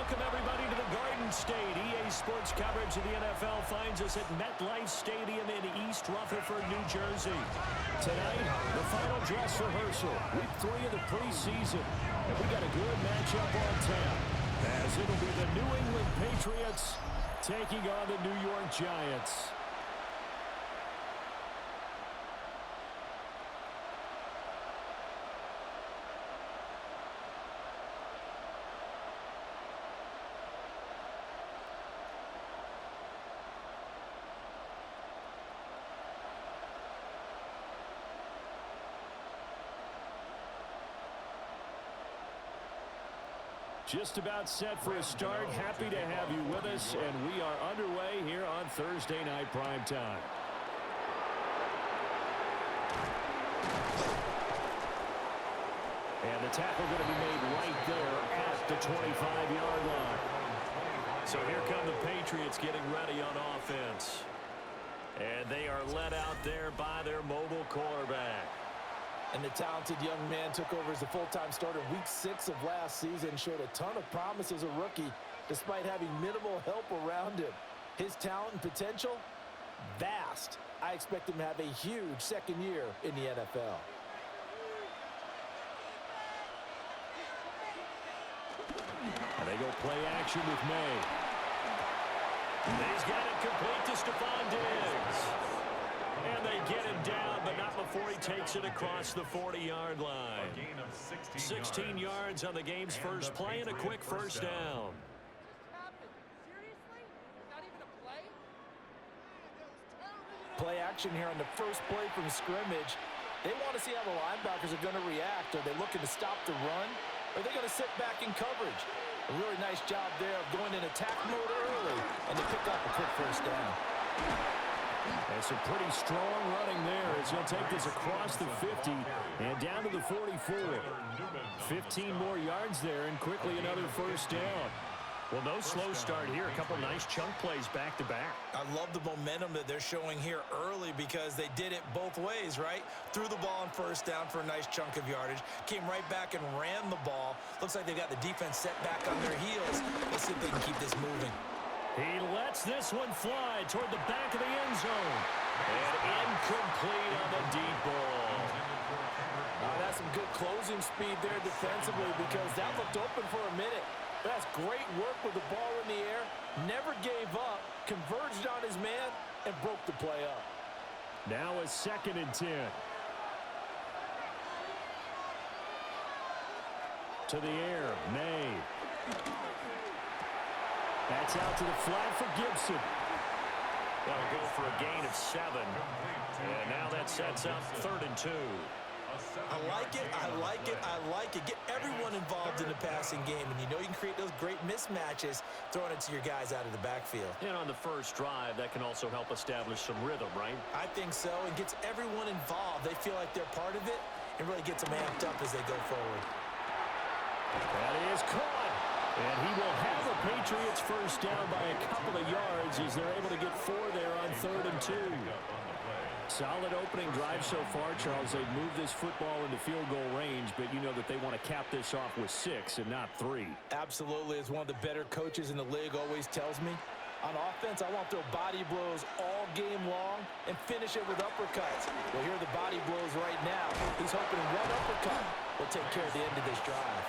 Welcome, everybody, to the Garden State. EA Sports coverage of the NFL finds us at MetLife Stadium in East Rutherford, New Jersey. Tonight, the final dress rehearsal, week 3 of the preseason. And we got a good matchup on tap, as it'll be the New England Patriots taking on the New York Giants. Just about set for a start. Happy to have you with us, and we are underway here on Thursday Night Primetime. And the tackle going to be made right there at the 25-yard line. So here come the Patriots getting ready on offense. And they are led out there by their mobile quarterback. And the talented young man took over as the full-time starter week 6 of last season, showed a ton of promise as a rookie despite having minimal help around him. His talent and potential, vast. I expect him to have a huge second year in the NFL. And they go play action with May. He's got it complete to Stephon Diggs. And they get him down, but not before he takes it across the 40-yard line. 16 yards on the game's first play and a quick first down. Play action here on the first play from scrimmage. They want to see how the linebackers are going to react. Are they looking to stop the run? Or are they going to sit back in coverage? A really nice job there of going in attack mode early and to pick up a quick first down. And some pretty strong running there as he'll take this across the 50 and down to the 44. 15 more yards there and quickly another first down. Well, no slow start here. A couple nice chunk plays back-to-back. I love the momentum that they're showing here early because they did it both ways, right? Threw the ball on first down for a nice chunk of yardage. Came right back and ran the ball. Looks like they've got the defense set back on their heels. Let's see if they can keep this moving. He lets this one fly toward the back of the end zone. And incomplete on the deep ball. That's some good closing speed there defensively because that looked open for a minute. That's great work with the ball in the air. Never gave up, converged on his man, and broke the play up. Now a 2nd and 10. To the air, May. That's out to the flat for Gibson. That'll go for a gain of 7. And now that sets up 3rd and 2. I like it, I like it, I like it. Get everyone involved in the passing game, and you know you can create those great mismatches throwing it to your guys out of the backfield. And on the first drive, that can also help establish some rhythm, right? I think so. It gets everyone involved. They feel like they're part of it, and really gets them amped up as they go forward. That is caught. And he will have the Patriots first down by a couple of yards as they're able to get 4 there on 3rd and 2. Solid opening drive so far, Charles. They've moved this football into field goal range, but you know that they want to cap this off with 6 and not 3. Absolutely. As one of the better coaches in the league always tells me, on offense, I want to throw body blows all game long and finish it with uppercuts. Well, here are the body blows right now. He's hoping one uppercut will take care of the end of this drive.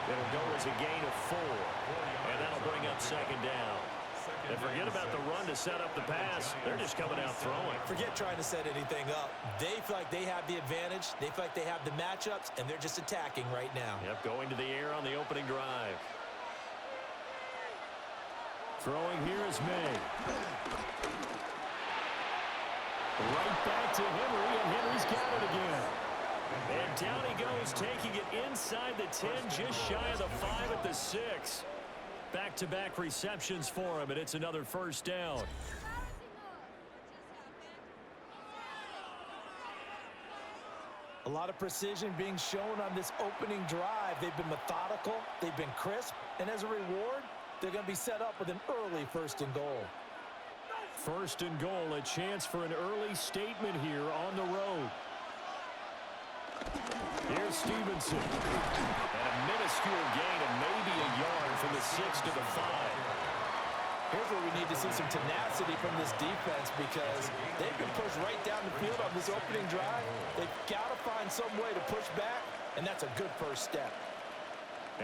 It'll go as a gain of 4, and that'll bring up 2nd down. And forget about the run to set up the pass. They're just coming out throwing. Forget trying to set anything up. They feel like they have the advantage. They feel like they have the matchups, and they're just attacking right now. Yep, going to the air on the opening drive. Throwing here is May. Right back to Henry, and Henry's got it again. And down he goes, taking it inside the 10, just shy of the 5 at the 6. Back-to-back receptions for him, and it's another first down. A lot of precision being shown on this opening drive. They've been methodical, they've been crisp, and as a reward, they're going to be set up with an early 1st and goal. 1st and goal, a chance for an early statement here on the road. Here's Stevenson. And a minuscule gain of maybe a yard from the 6 to the 5. Here's where we need to see some tenacity from this defense because they've been pushed right down the field on this opening drive. They've got to find some way to push back, and that's a good first step.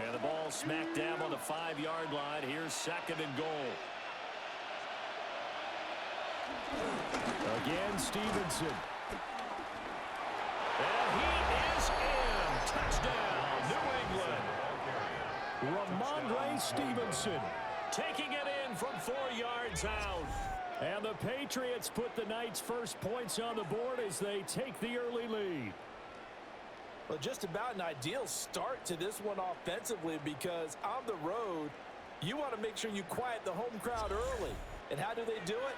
And the ball smack dab on the 5-yard line. Here's 2nd and goal. Again, Stevenson. And he is in. Touchdown, New England. Ramondre Stevenson taking it in from 4 yards out. And the Patriots put the night's first points on the board as they take the early lead. Well, just about an ideal start to this one offensively because on the road, you want to make sure you quiet the home crowd early. And how do they do it?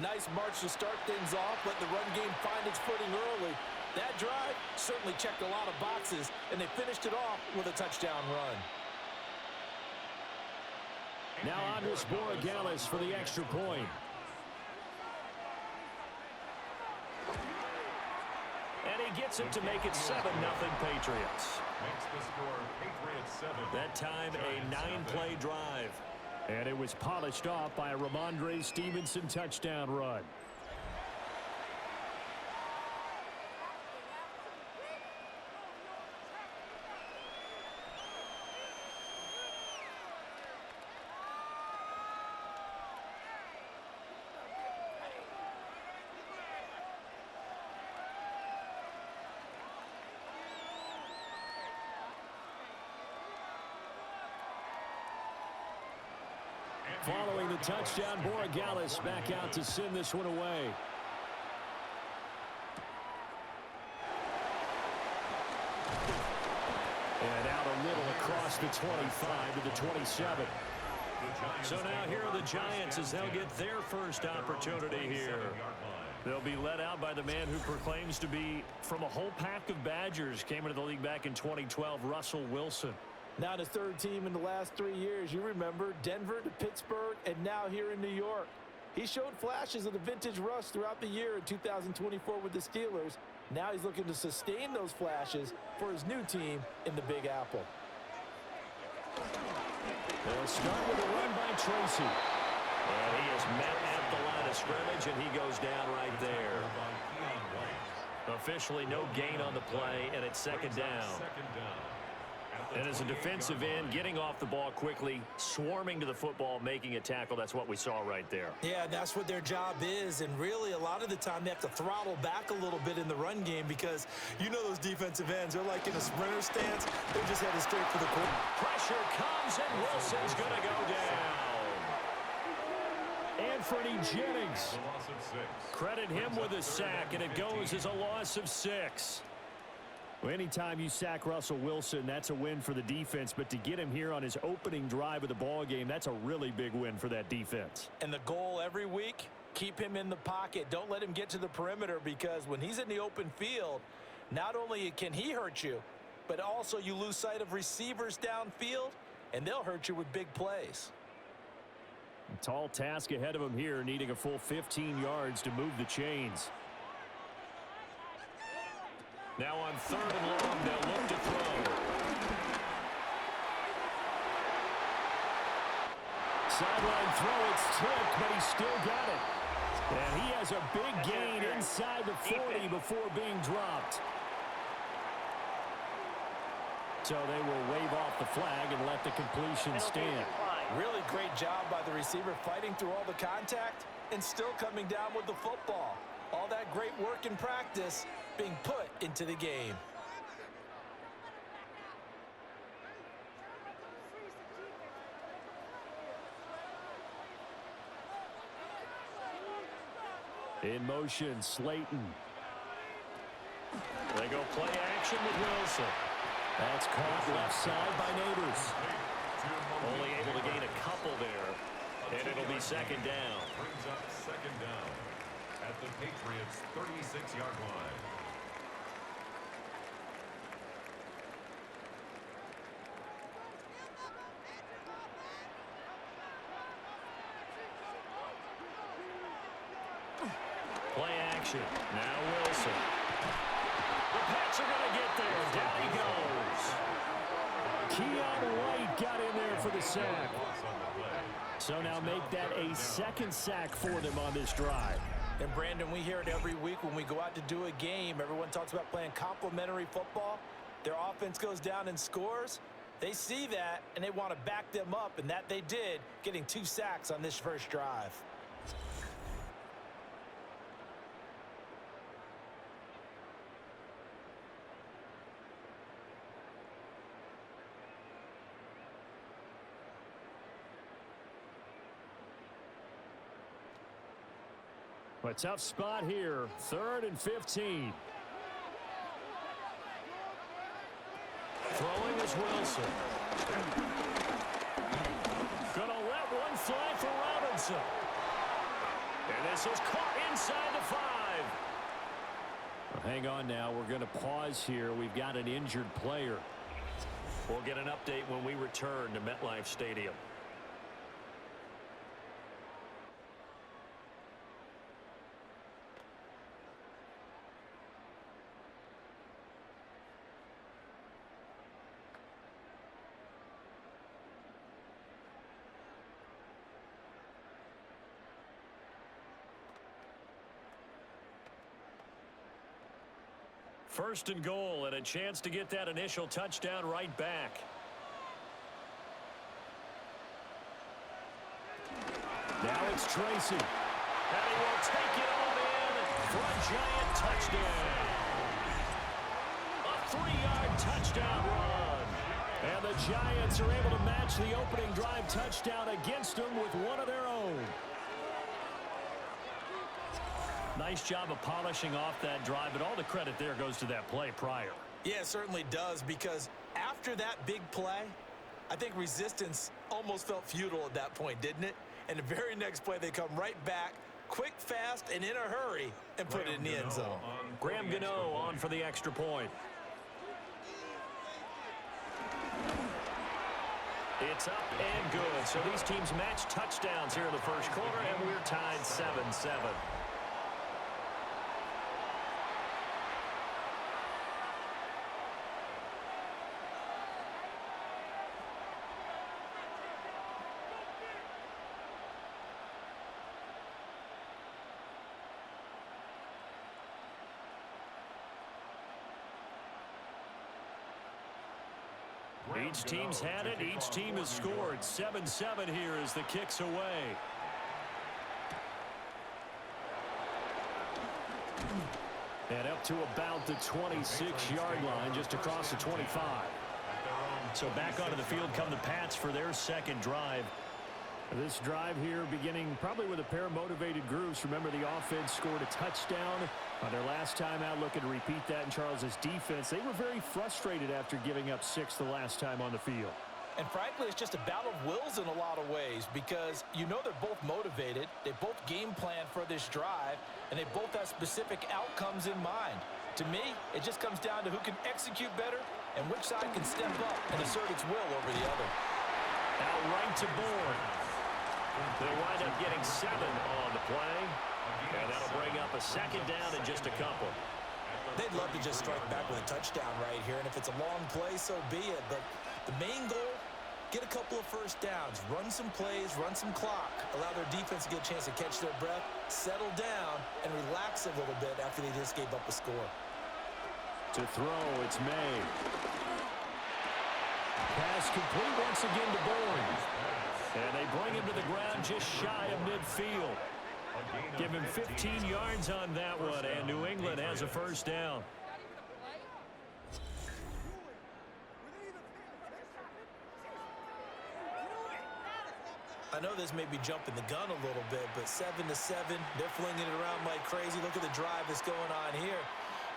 Nice march to start things off, let the run game find its footing early. That drive certainly checked a lot of boxes, and they finished it off with a touchdown run. Now Andres Borregales for the extra point. And he gets it to make it 7-0 Patriots. Makes the score Patriots 7. That time a 9-play drive. And it was polished off by a Ramondre Stevenson touchdown run. Following the touchdown, Borregales back out to send this one away. And out a little across the 25 to the 27. So now here are the Giants as they'll get their first opportunity here. They'll be led out by the man who proclaims to be from a whole pack of Badgers. Came into the league back in 2012, Russell Wilson. Now the third team in the last 3 years. You remember Denver to Pittsburgh and now here in New York. He showed flashes of the vintage Russ throughout the year in 2024 with the Steelers. Now he's looking to sustain those flashes for his new team in the Big Apple. They'll start with a run by Tracy. And he is met at the line of scrimmage, and he goes down right there. Officially no gain on the play, and it's 2nd down. And as a defensive end, getting off the ball quickly, swarming to the football, making a tackle, that's what we saw right there. Yeah, that's what their job is. And really, a lot of the time, they have to throttle back a little bit in the run game because you know those defensive ends, they're like in a sprinter stance. They're just headed straight for the quarter. Pressure comes, and Wilson's going to go down. Anthony Jennings. Credit him with a sack, and it goes as a loss of 6. Well, anytime you sack Russell Wilson, that's a win for the defense. But to get him here on his opening drive of the ball game, that's a really big win for that defense. And the goal every week, keep him in the pocket. Don't let him get to the perimeter because when he's in the open field, not only can he hurt you, but also you lose sight of receivers downfield, and they'll hurt you with big plays. A tall task ahead of him here, needing a full 15 yards to move the chains. Now on 3rd and long, they'll look to throw. Sideline throw, it's tipped, but he still got it. And he has a big gain inside the 40 before being dropped. So they will wave off the flag and let the completion stand. Really great job by the receiver fighting through all the contact and still coming down with the football. All that great work in practice being put into the game. In motion, Slayton. They go play action with Wilson. That's caught left side by Neighbors. Only able to gain a couple there, and it'll be 2nd down. Brings up 2nd down at the Patriots' 36-yard line. Play action. Now Wilson. Pats are going to get there. Down he goes. Keon White got in there for the sack. So now make that a second sack for them on this drive. And, Brandon, we hear it every week when we go out to do a game. Everyone talks about playing complementary football. Their offense goes down and scores. They see that, and they want to back them up, and that they did, getting 2 sacks on this first drive. A tough spot here. 3rd and 15. Throwing is Wilson. Gonna let one fly for Robinson. And this is caught inside the 5. Well, hang on now. We're going to pause here. We've got an injured player. We'll get an update when we return to MetLife Stadium. First and goal, and a chance to get that initial touchdown right back. Now it's Tracy. And he will take it on in for a giant touchdown. A 3-yard touchdown run. And the Giants are able to match the opening drive touchdown against them with one of their own. Nice job of polishing off that drive, but all the credit there goes to that play prior. Yeah, it certainly does, because after that big play, I think resistance almost felt futile at that point, didn't it? And the very next play, they come right back, quick, fast, and in a hurry, and put it in the end zone. Graham Gano on for the extra point. It's up and good. So these teams match touchdowns here in the first quarter, and we're tied 7-7. Each team's had it. Each team has scored. 7-7 here as the kick's away. And up to about the 26-yard line, just across the 25. So back onto the field come the Pats for their second drive. This drive here beginning probably with a pair of motivated groups. Remember, the offense scored a touchdown on their last time out, looking to repeat that in Charles's defense. They were very frustrated after giving up 6 the last time on the field. And frankly, it's just a battle of wills in a lot of ways, because you know they're both motivated, they both game plan for this drive, and they both have specific outcomes in mind. To me, it just comes down to who can execute better and which side can step up and assert its will over the other. Now right to Bourne. They wind up getting 7 on the play, and that'll bring up a second down and just a couple. They'd love to just strike back with a touchdown right here, and if it's a long play, so be it. But the main goal, get a couple of first downs, run some plays, run some clock, allow their defense to get a chance to catch their breath, settle down, and relax a little bit after they just gave up a score. To throw, it's May. Pass complete once again to Bourne. And they bring him to the ground just shy of midfield. Give him 15 yards on that one, and New England has a first down. I know this may be jumping the gun a little bit, but 7-7, they're flinging it around like crazy. Look at the drive that's going on here.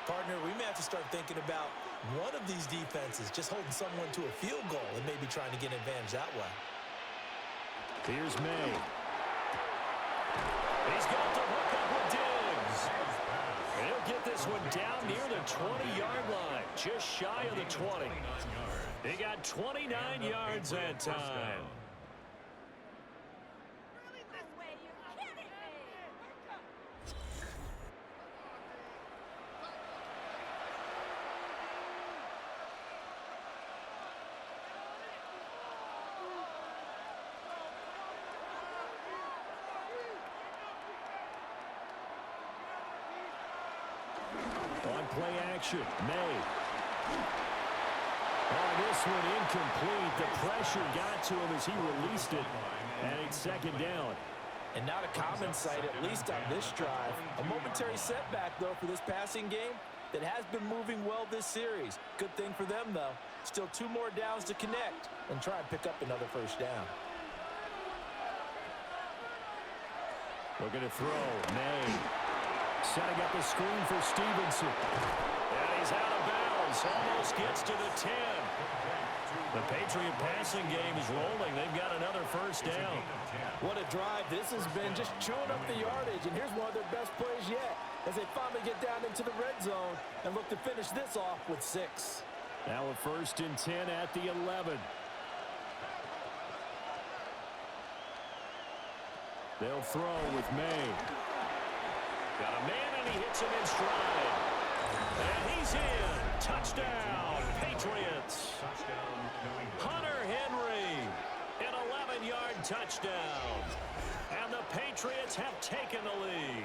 Partner, we may have to start thinking about one of these defenses just holding someone to a field goal and maybe trying to get an advantage that way. Here's May. He's got the hook up with Diggs. And he'll get this one down near the 20-yard line, just shy of the 20. He got 29 yards that time. direction. May. Oh, this one incomplete. The pressure got to him as he released it. And it's second down. And not a common sight, at least on this drive. A momentary setback, though, for this passing game that has been moving well this series. Good thing for them, though. Still 2 more downs to connect and try and pick up another first down. Looking to throw. May. Setting up a screen for Stevenson. And he's out of bounds. Almost gets to the 10. The Patriot passing game is rolling. They've got another first down. What a drive this has been, just chewing up the yardage. And here's one of their best plays yet as they finally get down into the red zone and look to finish this off with 6. Now a 1st and 10 at the 11. They'll throw with May. Got a man, and he hits him in stride. And he's in. Touchdown, Patriots. Hunter Henry, an 11-yard touchdown. And the Patriots have taken the lead.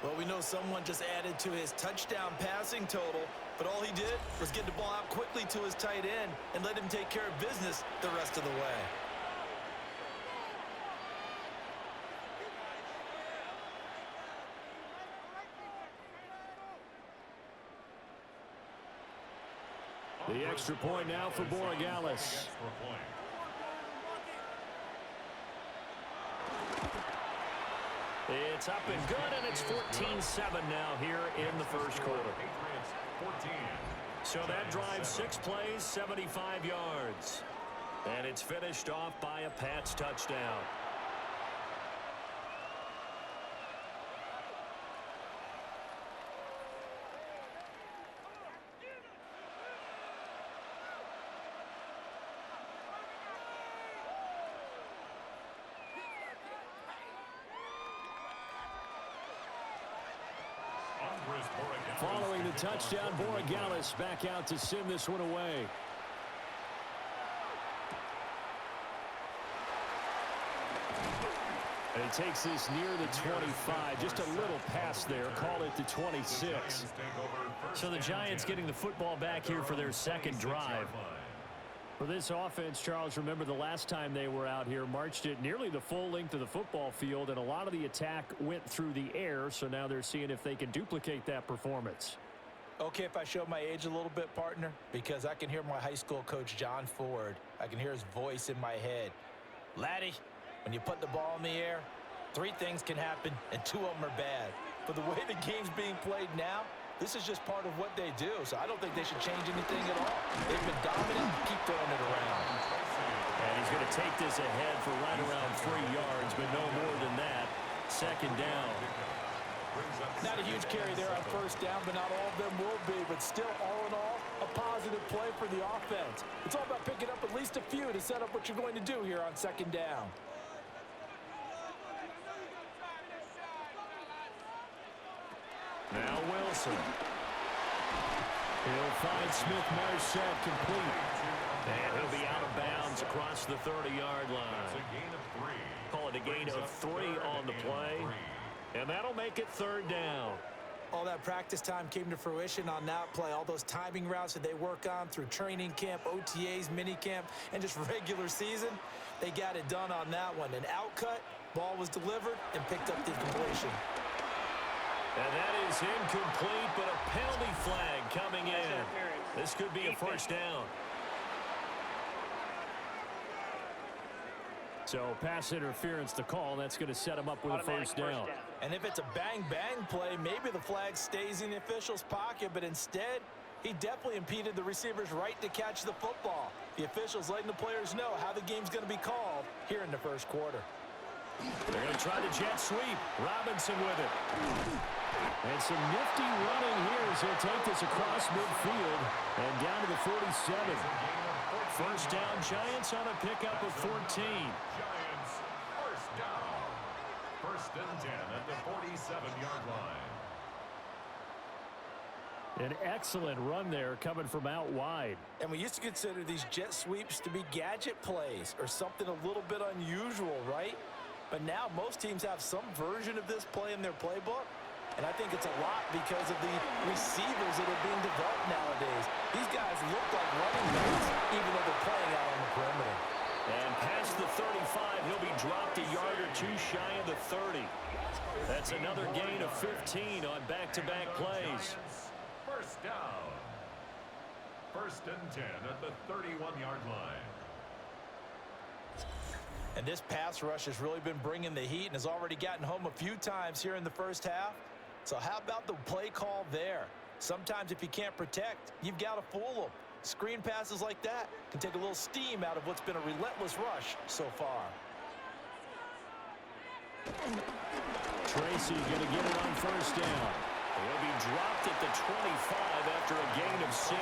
Well, we know someone just added to his touchdown passing total, but all he did was get the ball out quickly to his tight end and let him take care of business the rest of the way. The extra point now for Borregales. It's up and good, and it's 14-7 now here in the first quarter. So that drives 6 plays, 75 yards. And it's finished off by a Pats touchdown. Following the touchdown, Borregales back out to send this one away. And he takes this near the 25. Just a little pass there. Call it the 26. So the Giants getting the football back here for their second drive. For this offense, Charles, remember the last time they were out here, marched it nearly the full length of the football field, and a lot of the attack went through the air, so now they're seeing if they can duplicate that performance. Okay, if I show my age a little bit, partner, because I can hear my high school coach, John Ford. I can hear his voice in my head. Laddie, when you put the ball in the air, 3 things can happen, and 2 of them are bad. But the way the game's being played now, this is just part of what they do, so I don't think they should change anything at all. They've been dominant. Keep throwing it around. And he's going to take this ahead for right around 3 yards, but no more than that. Second down. Not a huge carry there on first down, but not all of them will be. But still, all in all, a positive play for the offense. It's all about picking up at least a few to set up what you're going to do here on second down. Now Wilson. He'll find Smith-Marset complete. And he'll be out of bounds across the 30-yard line. Call it a gain of 3 on the play. And that'll make it third down. All that practice time came to fruition on that play. All those timing routes that they work on through training camp, OTAs, minicamp, and just regular season, they got it done on that one. An outcut, ball was delivered, and picked up the completion. And that is incomplete, but a penalty flag coming in. This could be a first down. So pass interference to call. That's going to set him up with a first down. And if it's a bang-bang play, maybe the flag stays in the official's pocket, but instead, he definitely impeded the receiver's right to catch the football. The officials letting the players know how the game's going to be called here in the first quarter. They're going to try the jet sweep. Robinson with it. And some nifty running here as he'll take this across midfield and down to the 47. First down, Giants on a pickup of 14. Giants, first down. First and 10 at the 47-yard line. An excellent run there coming from out wide. And we used to consider these jet sweeps to be gadget plays or something a little bit unusual, right? But now most teams have some version of this play in their playbook. And I think it's a lot because of the receivers that are being developed nowadays. These guys look like running backs, even though they're playing out on the perimeter. And past the 35, he'll be dropped a yard or two shy of the 30. That's another gain of 15 on back-to-back plays. First down. First and 10 at the 31-yard line. And this pass rush has really been bringing the heat and has already gotten home a few times here in the first half. So how about the play call there? Sometimes if you can't protect, you've got to fool them. Screen passes like that can take a little steam out of what's been a relentless rush so far. Tracy's going to get it on first down. He'll be dropped at the 25 after a gain of 6.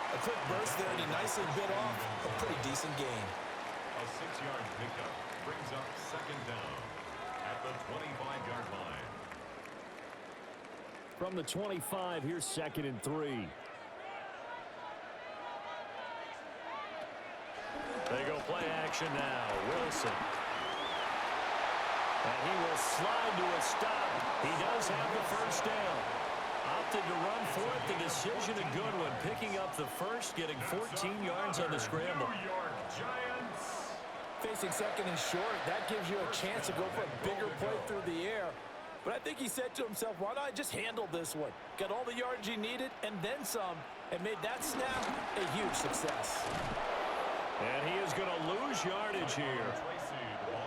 A quick burst there, and he nicely bit off a pretty decent gain. A 6-yard pickup brings up second down at the 25-yard line. From the 25, here's second and 3. They go play action now. Wilson. And he will slide to a stop. He does have the first down. Opted to run for it. The decision a good one. Picking up the first, getting 14 yards on the scramble. New York Giants. Facing second and short, that gives you a chance to go for a bigger play through the air. But I think he said to himself, why not just handle this one? Got all the yards he needed and then some, and made that snap a huge success. And he is going to lose yardage here.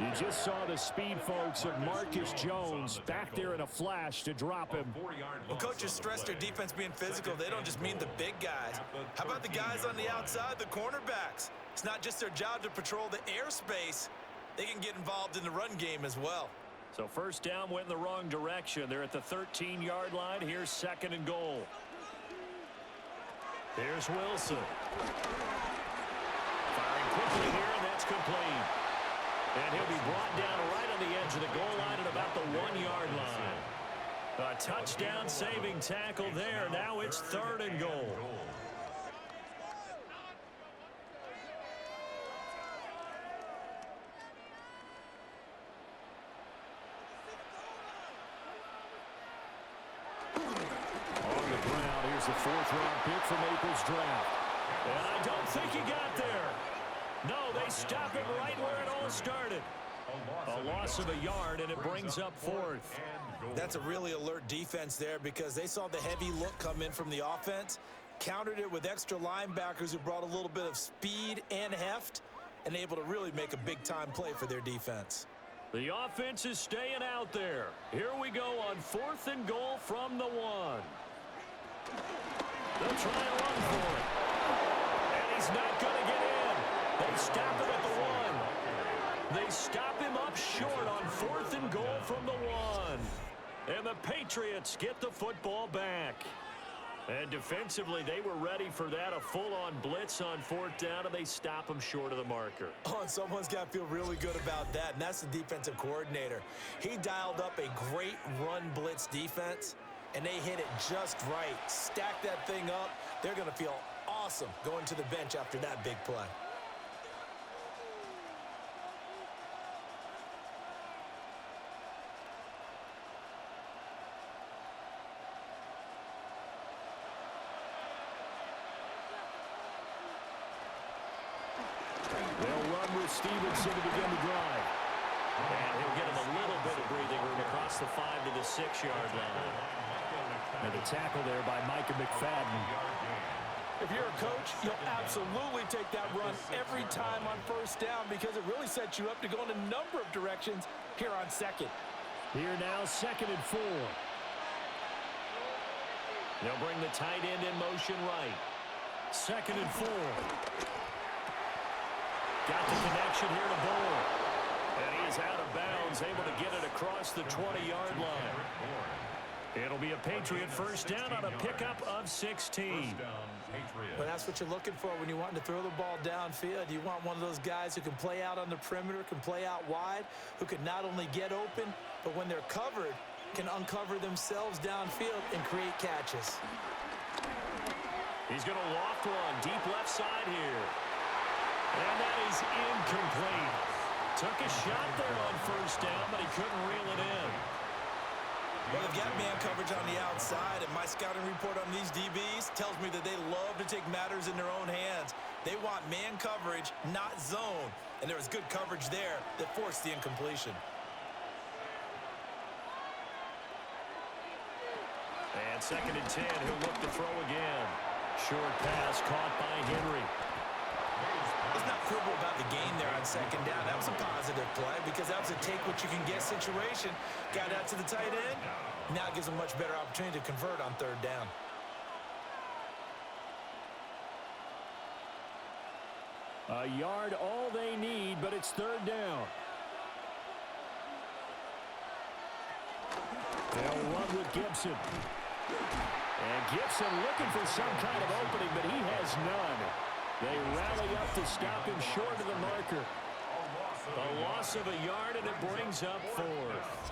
You just saw the speed, folks, of Marcus Jones back there in a flash to drop him. When coaches stress their defense being physical, they don't just mean the big guys. How about the guys on the outside, the cornerbacks? It's not just their job to patrol the airspace. They can get involved in the run game as well. So first down went in the wrong direction. They're at the 13-yard line. Here's second and goal. Here's Wilson. Firing quickly here, and that's complete. And he'll be brought down right on the edge of the goal line at about the 1-yard line. A touchdown-saving tackle there. Now it's third and goal. On the ground, here's the 4th-round pick from April's draft. And I don't think he got there. No, they stop him right where it all started. A loss of a yard, and it brings up 4th. That's a really alert defense there because they saw the heavy look come in from the offense, countered it with extra linebackers who brought a little bit of speed and heft, and able to really make a big-time play for their defense. The offense is staying out there. Here we go on 4th and goal from the 1. They'll try and run for it. And he's not going to get in. They stop him at the 1. They stop him up short on 4th and goal from the 1. And the Patriots get the football back. And defensively, they were ready for that, a full-on blitz on 4th down, and they stop him short of the marker. Oh, and someone's got to feel really good about that, and that's the defensive coordinator. He dialed up a great run blitz defense, and they hit it just right. Stack that thing up. They're going to feel awesome going to the bench after that big play. They'll run with Stevenson to begin the drive. And he'll get him a little bit of breathing room across the 5 to the 6-yard line. And the tackle there by Micah McFadden. If you're a coach, you'll absolutely take that run every time on 1st down because it really sets you up to go in a number of directions here on 2nd. Here now, 2nd and 4. They'll bring the tight end in motion right. 2nd and 4. Got the connection here to Bull. And he is out of bounds, able to get it across the 20-yard line. It'll be a Patriot first down on a pickup of 16. But that's what you're looking for when you want to throw the ball downfield. You want one of those guys who can play out on the perimeter, can play out wide, who can not only get open, but when they're covered, can uncover themselves downfield and create catches. He's going to loft one deep left side here. And that is incomplete. Took a shot there on 1st down, but he couldn't reel it in. Well, they've got man coverage on the outside, and my scouting report on these DBs tells me that they love to take matters in their own hands. They want man coverage, not zone, and there was good coverage there that forced the incompletion. And 2nd and 10, he'll look to throw again. Short pass caught by Henry. Let's not quibble about the gain there on 2nd down. That was a positive play because that was a take-what-you-can-get situation. Got out to the tight end. Now it gives them a much better opportunity to convert on 3rd down. A yard all they need, but it's 3rd down. They'll run with Gibson. And Gibson looking for some kind of opening, but he has none. They rally up to stop him short of the marker. A loss of a yard, and it brings up 4th.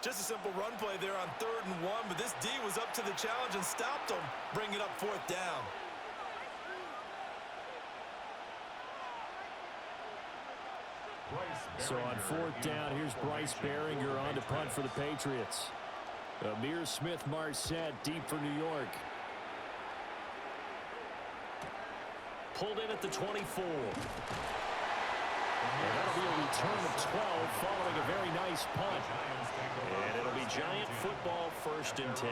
Just a simple run play there on 3rd and 1, but this D was up to the challenge and stopped them, bringing up 4th down. So on 4th down, here's Bryce Behringer on to punt for the Patriots. Amir Smith-Marset deep for New York. Pulled in at the 24. And that'll be a return of 12 following a very nice punt. And it'll be Giant football 1st and 10.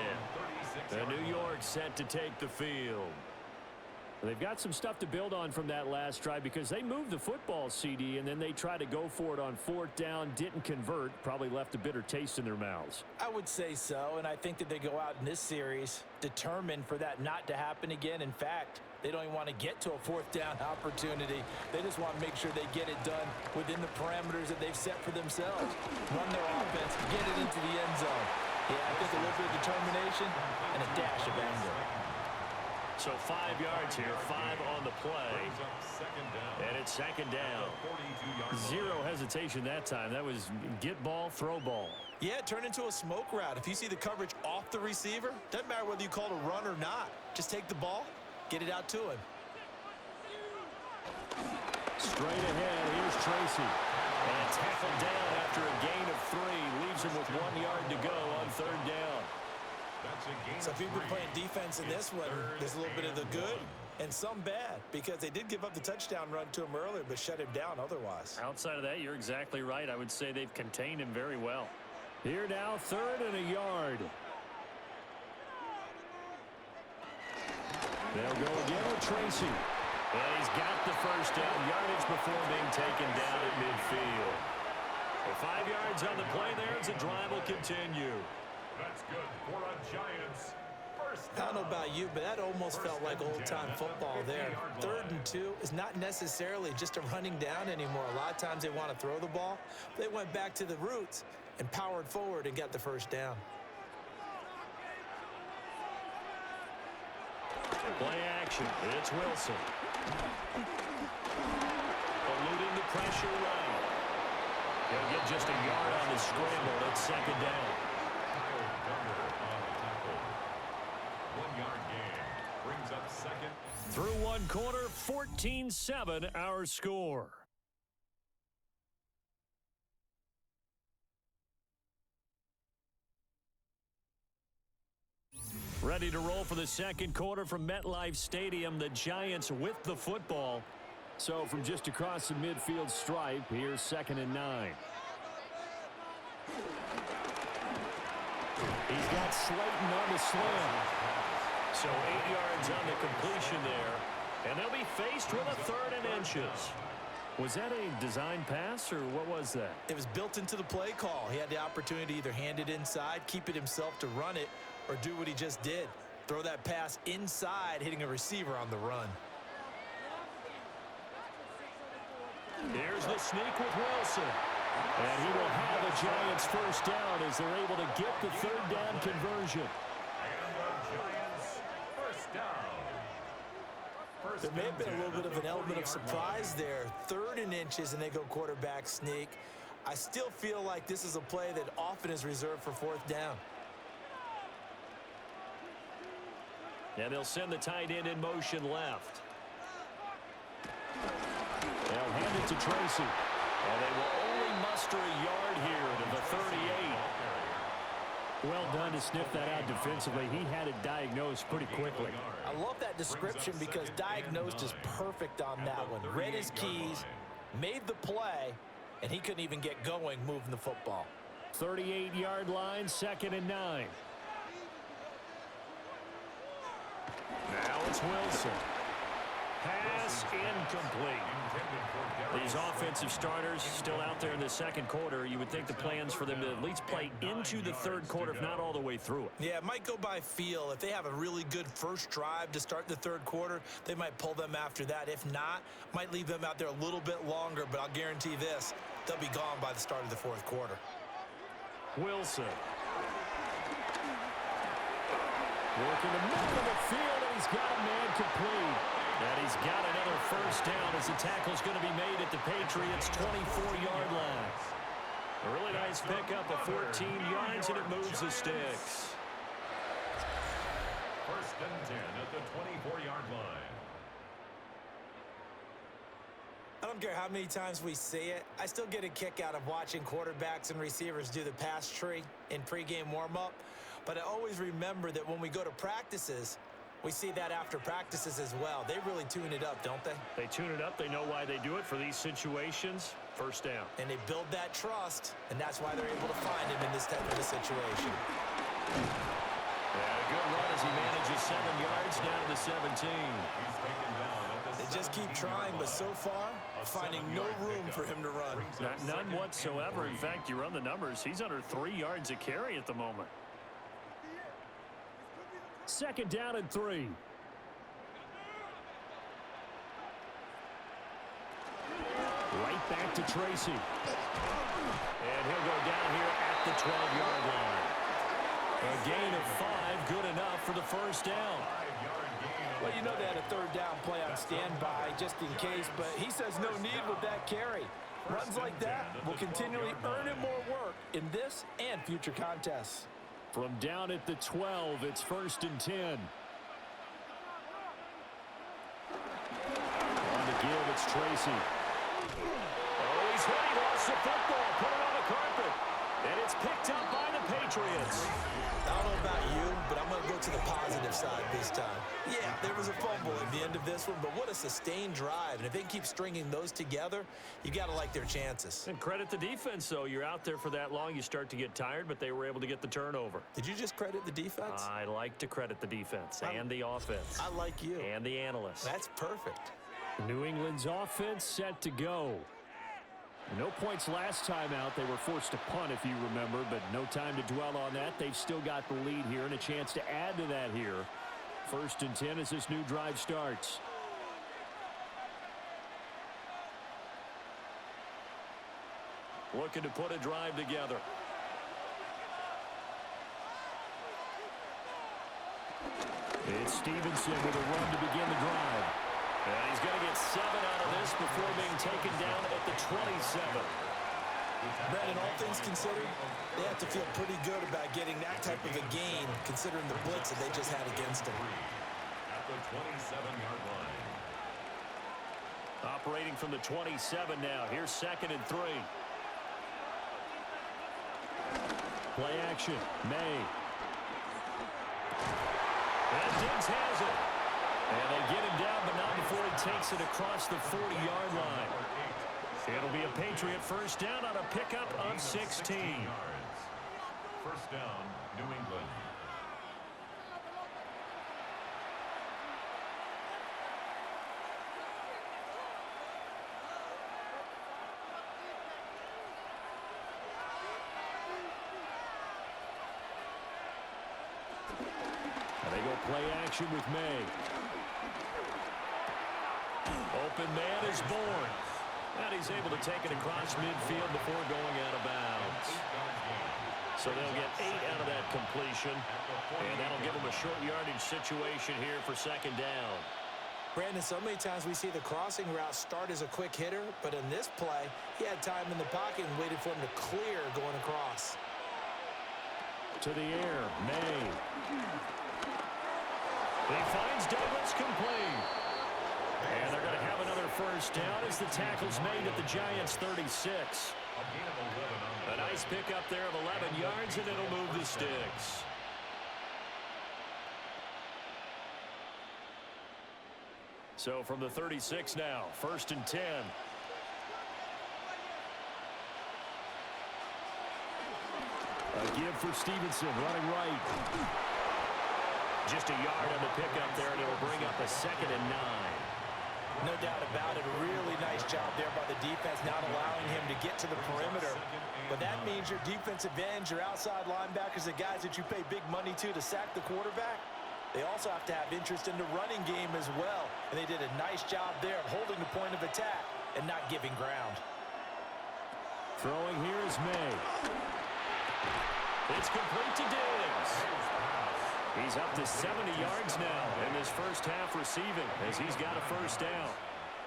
The New York set to take the field. They've got some stuff to build on from that last drive because they moved the football, CD, and then they tried to go for it on 4th down, didn't convert, probably left a bitter taste in their mouths. I would say so, and I think that they go out in this series determined for that not to happen again. In fact, they don't even want to get to a 4th down opportunity. They just want to make sure they get it done within the parameters that they've set for themselves. Run their offense, get it into the end zone. Yeah, I think a little bit of determination and a dash of anger. So 5 yards here, 5 on the play. And it's 2nd down. Zero hesitation that time. That was get ball, throw ball. Yeah, it turned into a smoke route. If you see the coverage off the receiver, doesn't matter whether you call it a run or not. Just take the ball, get it out to him. Straight ahead, here's Tracy. And tackled down after a gain of 3. Leaves him with 1 yard to go on 3rd down. So if you've been playing defense in this one, there's a little bit of the good and some bad because they did give up the touchdown run to him earlier but shut him down otherwise. Outside of that, you're exactly right. I would say they've contained him very well. Here now, 3rd and a yard. They'll go again with Tracy. And he's got the 1st down yardage before being taken down at midfield. The 5 yards on the play there as the drive will continue. That's good for a Giants. I don't know about you, but that almost felt like old-time football there. 3rd and 2 is not necessarily just a running down anymore. A lot of times they want to throw the ball. They went back to the roots and powered forward and got the 1st down. Play action. It's Wilson. Eluding the pressure right. He'll get just a yard on the scramble. It's 2nd down. 1 yard gain brings up 2nd. Through 1 quarter, 14-7 our score. Ready to roll for the 2nd quarter from MetLife Stadium. The Giants with the football. So from just across the midfield stripe, here's 2nd and 9. He's got Slayton on the slam. So 8 yards on the completion there. And they'll be faced with a 3rd and inches. Was that a design pass, or what was that? It was built into the play call. He had the opportunity to either hand it inside, keep it himself to run it, or do what he just did. Throw that pass inside, hitting a receiver on the run. Here's the sneak with Wilson. And he will have the Giants 1st down as they're able to get the 3rd down conversion. And the Giants 1st down. There may have been a little bit of an element of surprise there. 3rd and inches, and they go quarterback sneak. I still feel like this is a play that often is reserved for 4th down. And they'll send the tight end in motion left. They'll hand it to Tracy. And they will only muster a yard here to the 38. Well done to sniff that out defensively. He had it diagnosed pretty quickly. I love that description because diagnosed is perfect on that one. Read his keys, made the play, and he couldn't even get going moving the football. 38-yard line, 2nd and 9. Now it's Wilson. Pass incomplete. These offensive starters still out there in the second quarter. You would think the plans for them to at least play into the third quarter, if not all the way through it. Yeah, it might go by feel. If they have a really good first drive to start the third quarter, they might pull them after that. If not, might leave them out there a little bit longer, but I'll guarantee this, they'll be gone by the start of the fourth quarter. Wilson. Working the middle of the field, and he's got a man complete. And he's got another first down as the tackle's going to be made at the Patriots' 24-yard line. A really nice pickup of 14 yards, and it moves the sticks. 1st and 10 at the 24-yard line. I don't care how many times we see it. I still get a kick out of watching quarterbacks and receivers do the pass tree in pregame warm-up. But I always remember that when we go to practices, we see that after practices as well. They really tune it up, don't they? They tune it up. They know why they do it for these situations. First down. And they build that trust, and that's why they're able to find him in this type of a situation. Yeah, a good run as he manages 7 yards down to the 17. They just keep trying, but so far, finding no room for him to run. None whatsoever. In fact, you run the numbers. He's under 3 yards a carry at the moment. 2nd down and 3. Right back to Tracy. And he'll go down here at the 12-yard line. A gain of 5, good enough for the first down. Well, you know they had a 3rd down play on standby just in case, but he says no need with that carry. Runs like that will continually earn him more work in this and future contests. From down at the 12, it's 1st and 10. On the give, it's Tracy. Oh, he's hit. He lost the football. Put it on the carpet. And it's picked up by the Patriots. I don't know about you, but I'm going to go to the positive side this time. Yeah, there was a fumble at the end of this one, but what a sustained drive. And if they keep stringing those together, you got to like their chances. And credit the defense, though. You're out there for that long, you start to get tired, but they were able to get the turnover. Did you just credit the defense? I like to credit the defense and the offense. I like you. And the analysts. That's perfect. New England's offense set to go. No points last time out. They were forced to punt, if you remember, but no time to dwell on that. They've still got the lead here and a chance to add to that here. 1st and 10 as this new drive starts. Looking to put a drive together. It's Stevenson with a run to begin the drive. And he's going to get 7 out of this before being taken down at the 27. Brandon, all things considered, they have to feel pretty good about getting that type of a gain, considering the blitz that they just had against them. At the 27-yard line. Operating from the 27 now. Here's 2nd and 3. Play action. May. And Diggs has it. And they get him down, but not before he takes it across the 40-yard line. It'll be a Patriot first down on a pickup of 16. 1st down, New England. And they go play action with May. Open man is born. And he's able to take it across midfield before going out of bounds. So they'll get 8 out of that completion. And that'll give them a short yardage situation here for 2nd down. Brandon, so many times we see the crossing route start as a quick hitter, but in this play, he had time in the pocket and waited for him to clear going across. To the air, May. He finds Douglas complete. And they're going to have another first down as the tackle's made at the Giants' 36. A nice pickup there of 11 yards, and it'll move the sticks. So from the 36 now, 1st and 10. A give for Stevenson, running right. Just a yard on the pickup there, and it'll bring up a 2nd and 9. No doubt about it. A really nice job there by the defense, not allowing him to get to the perimeter. But that means your defensive ends, your outside linebackers, the guys that you pay big money to sack the quarterback, they also have to have interest in the running game as well. And they did a nice job there of holding the point of attack and not giving ground. Throwing here is May. It's complete to Diggs. He's up to 70 yards now in this first half receiving as he's got a 1st down.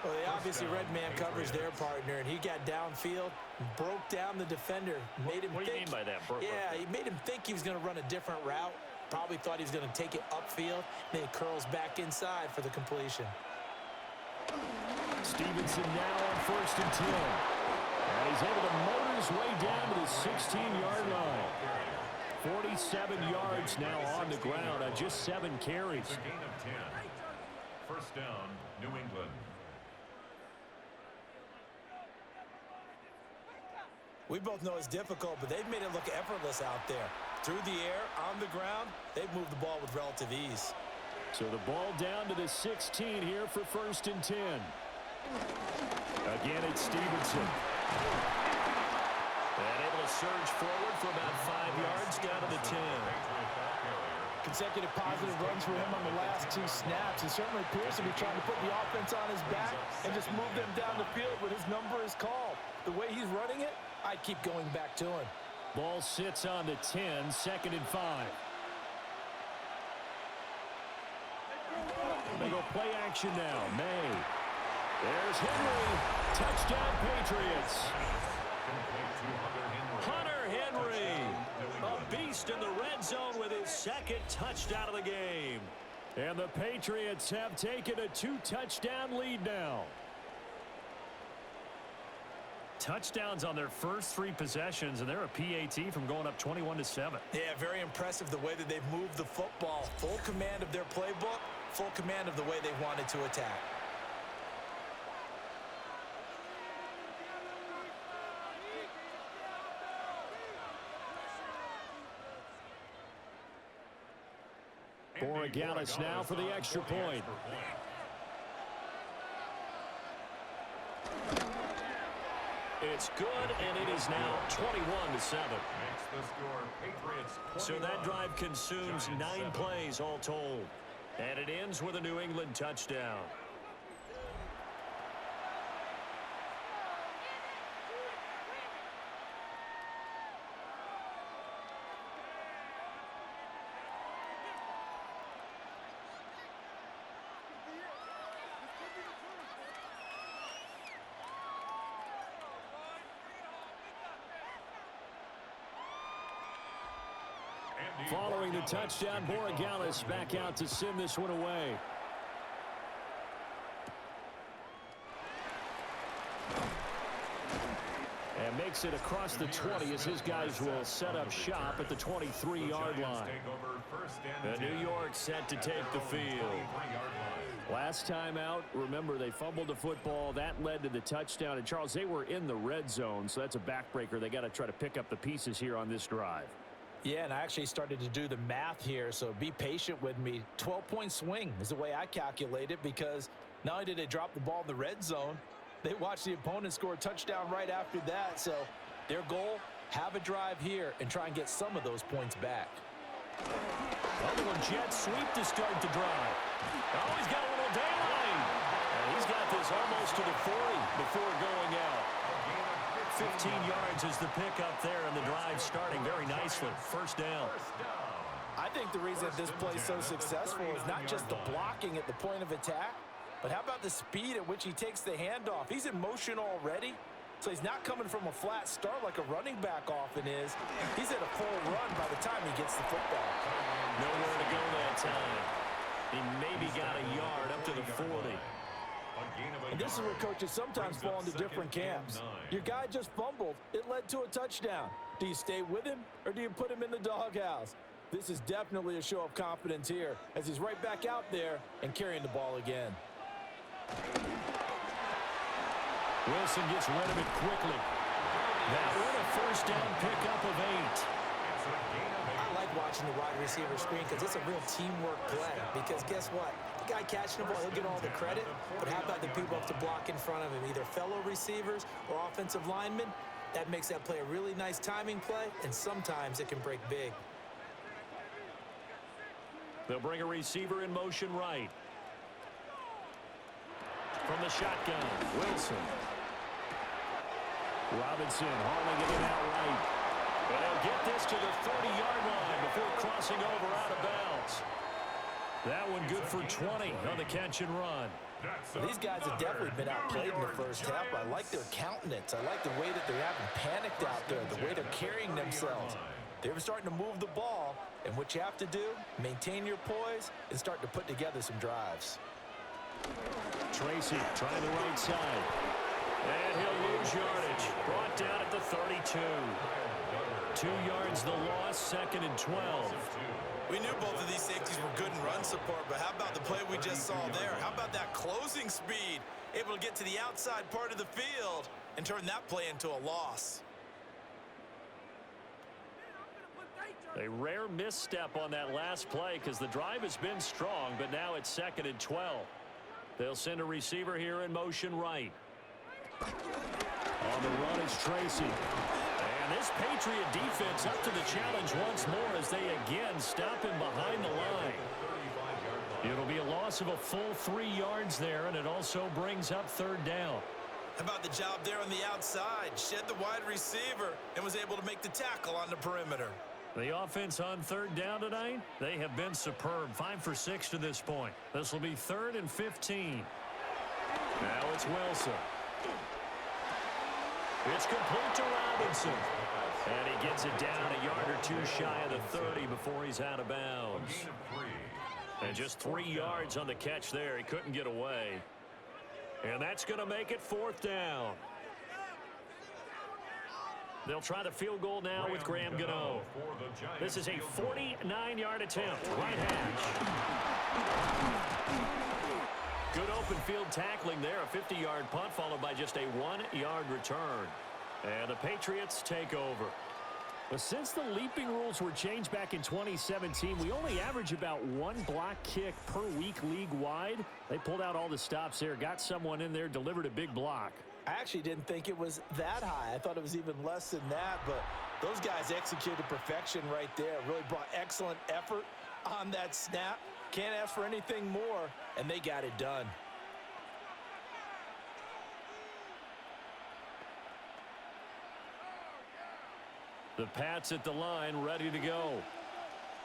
Well, they obviously red man coverage their partner, and he got downfield, broke down the defender, made him What do you mean by that? Yeah, he made him think he was going to run a different route. Probably thought he was going to take it upfield. Then he curls back inside for the completion. Stevenson now on 1st and 10. And he's able to motor his way down to the 16-yard line. 47 yards now on the ground on just 7 carries. A gain of 10. 1st down, New England. We both know it's difficult, but they've made it look effortless out there. Through the air, on the ground, they've moved the ball with relative ease. So the ball down to the 16 here for 1st and 10. Again, it's Stevenson. And able to surge forward for about 5 yards down to the 10. Consecutive positive runs for him on the last 2 snaps. He certainly appears to be trying to put the offense on his back and just move them down the field when his number is called. The way he's running it, I'd keep going back to him. Ball sits on the 10, 2nd and 5. They go play action now. May. There's Henry. Touchdown, Patriots. Hunter Henry. A beast in the red zone with his 2nd touchdown of the game. And the Patriots have taken a 2-touchdown lead now. Touchdowns on their first 3 possessions, and they're a PAT from going up 21-7. Yeah, very impressive the way that they've moved the football. Full command of their playbook, full command of the way they wanted to attack. Borregales now for the extra point. It's good, and it is now 21-7. So that drive consumes 9 plays all told. And it ends with a New England touchdown. Following the touchdown, Borregales back out to send this one away. And makes it across the 20 as his guys will set up shop at the 23-yard line. And New York set to take the field. Last time out, remember, they fumbled the football. That led to the touchdown. And, Charles, they were in the red zone, so that's a backbreaker. They got to try to pick up the pieces here on this drive. Yeah, and I actually started to do the math here, so be patient with me. 12-point swing is the way I calculate it, because not only did they drop the ball in the red zone, they watched the opponent score a touchdown right after that. So their goal, have a drive here and try and get some of those points back. A little jet sweep to start the drive. Oh, he's got a little daylight. And he's got this almost to the 40 before going out. 15 yards is the pickup there, and the drive starting very nicely. 1st down. I think the reason that this play is so successful is not just the blocking at the point of attack, but how about the speed at which he takes the handoff? He's in motion already, so he's not coming from a flat start like a running back often is. He's at a full run by the time he gets the football. Nowhere to go that time. He maybe got a yard up to the 40. And this is where coaches sometimes fall into different camps. Your guy just fumbled. It led to a touchdown. Do you stay with him or do you put him in the doghouse? This is definitely a show of confidence here as he's right back out there and carrying the ball again. Wilson gets rid of it quickly. That one a first down pickup of 8. I like watching the wide receiver screen because it's a real teamwork play. Because guess what? The guy catching the ball, he'll get all the credit. But how about the people up to block in front of him, either fellow receivers or offensive linemen? That makes that play a really nice timing play, and sometimes it can break big. They'll bring a receiver in motion right. From the shotgun, Wilson. Robinson hauling it in outright. And they'll get this to the 30-yard line before crossing over out of bounds. That one good for 20 on the catch and run. Well, these guys have definitely been outplayed in the first half. I like their countenance. I like the way that they haven't panicked out there, the way they're carrying themselves. They're starting to move the ball, and what you have to do, maintain your poise and start to put together some drives. Tracy trying the right side. And he'll lose yardage. Brought down at the 32. 2 yards the loss, 2nd and 12. We knew both of these safeties were good in run support, but how about the play we just saw there? How about that closing speed? Able to get to the outside part of the field and turn that play into a loss. A rare misstep on that last play because the drive has been strong, but now it's 2nd and 12. They'll send a receiver here in motion right. On the run is Tracy. And this Patriot defense up to the challenge once more as they again stop him behind the line. It'll be a loss of a full 3 yards there, and it also brings up 3rd down. How about the job there on the outside? Shed the wide receiver and was able to make the tackle on the perimeter. The offense on 3rd down tonight, they have been superb. 5 for 6 to this point. This will be 3rd and 15. Now it's Wilson. It's complete to Robinson. And he gets it down a yard or 2 shy of the 30 before he's out of bounds. And just 3 yards on the catch there. He couldn't get away. And that's going to make it 4th down. They'll try the field goal now with Graham Gano. This is a 49-yard attempt. Right hash. Good open field tackling there. A 50-yard punt followed by just a 1-yard return. And the Patriots take over. But since the leaping rules were changed back in 2017, we only average about 1 block kick per week league-wide. They pulled out all the stops there, got someone in there, delivered a big block. I actually didn't think it was that high. I thought it was even less than that, but those guys executed perfection right there. Really brought excellent effort on that snap. Can't ask for anything more, and they got it done. The Pats at the line, ready to go.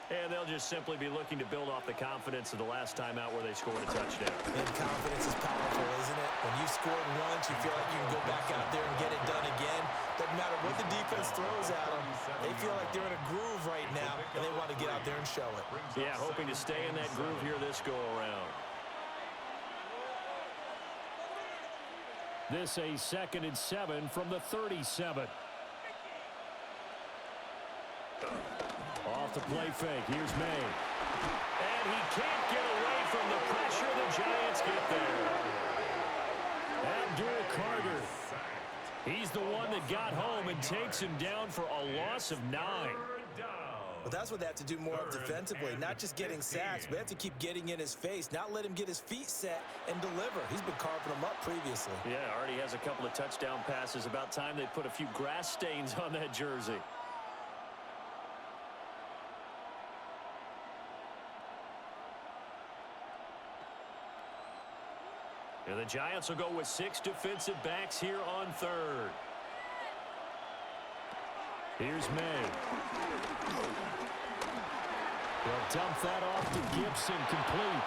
And they'll just simply be looking to build off the confidence of the last time out where they scored a touchdown. And confidence is powerful, isn't it? When you scored once, you feel like you can go back out there and get it done again. Doesn't matter what the defense throws at them. They feel like they're in a groove right now, and they want to get out there and show it. Yeah, hoping to stay in that groove here this go-around. This a 2nd and 7 from the 37. Off the play fake. Here's May. And he can't get away from the pressure. The Giants get there. Abdul Carter. He's the one that got home and takes him down for a loss of 9. But that's what they have to do more of defensively. Not just getting sacks, but they have to keep getting in his face. Not let him get his feet set and deliver. He's been carving them up previously. Yeah, already has a couple of touchdown passes. About time they put a few grass stains on that jersey. And the Giants will go with 6 defensive backs here on 3rd. Here's May. They'll dump that off to Gibson, complete.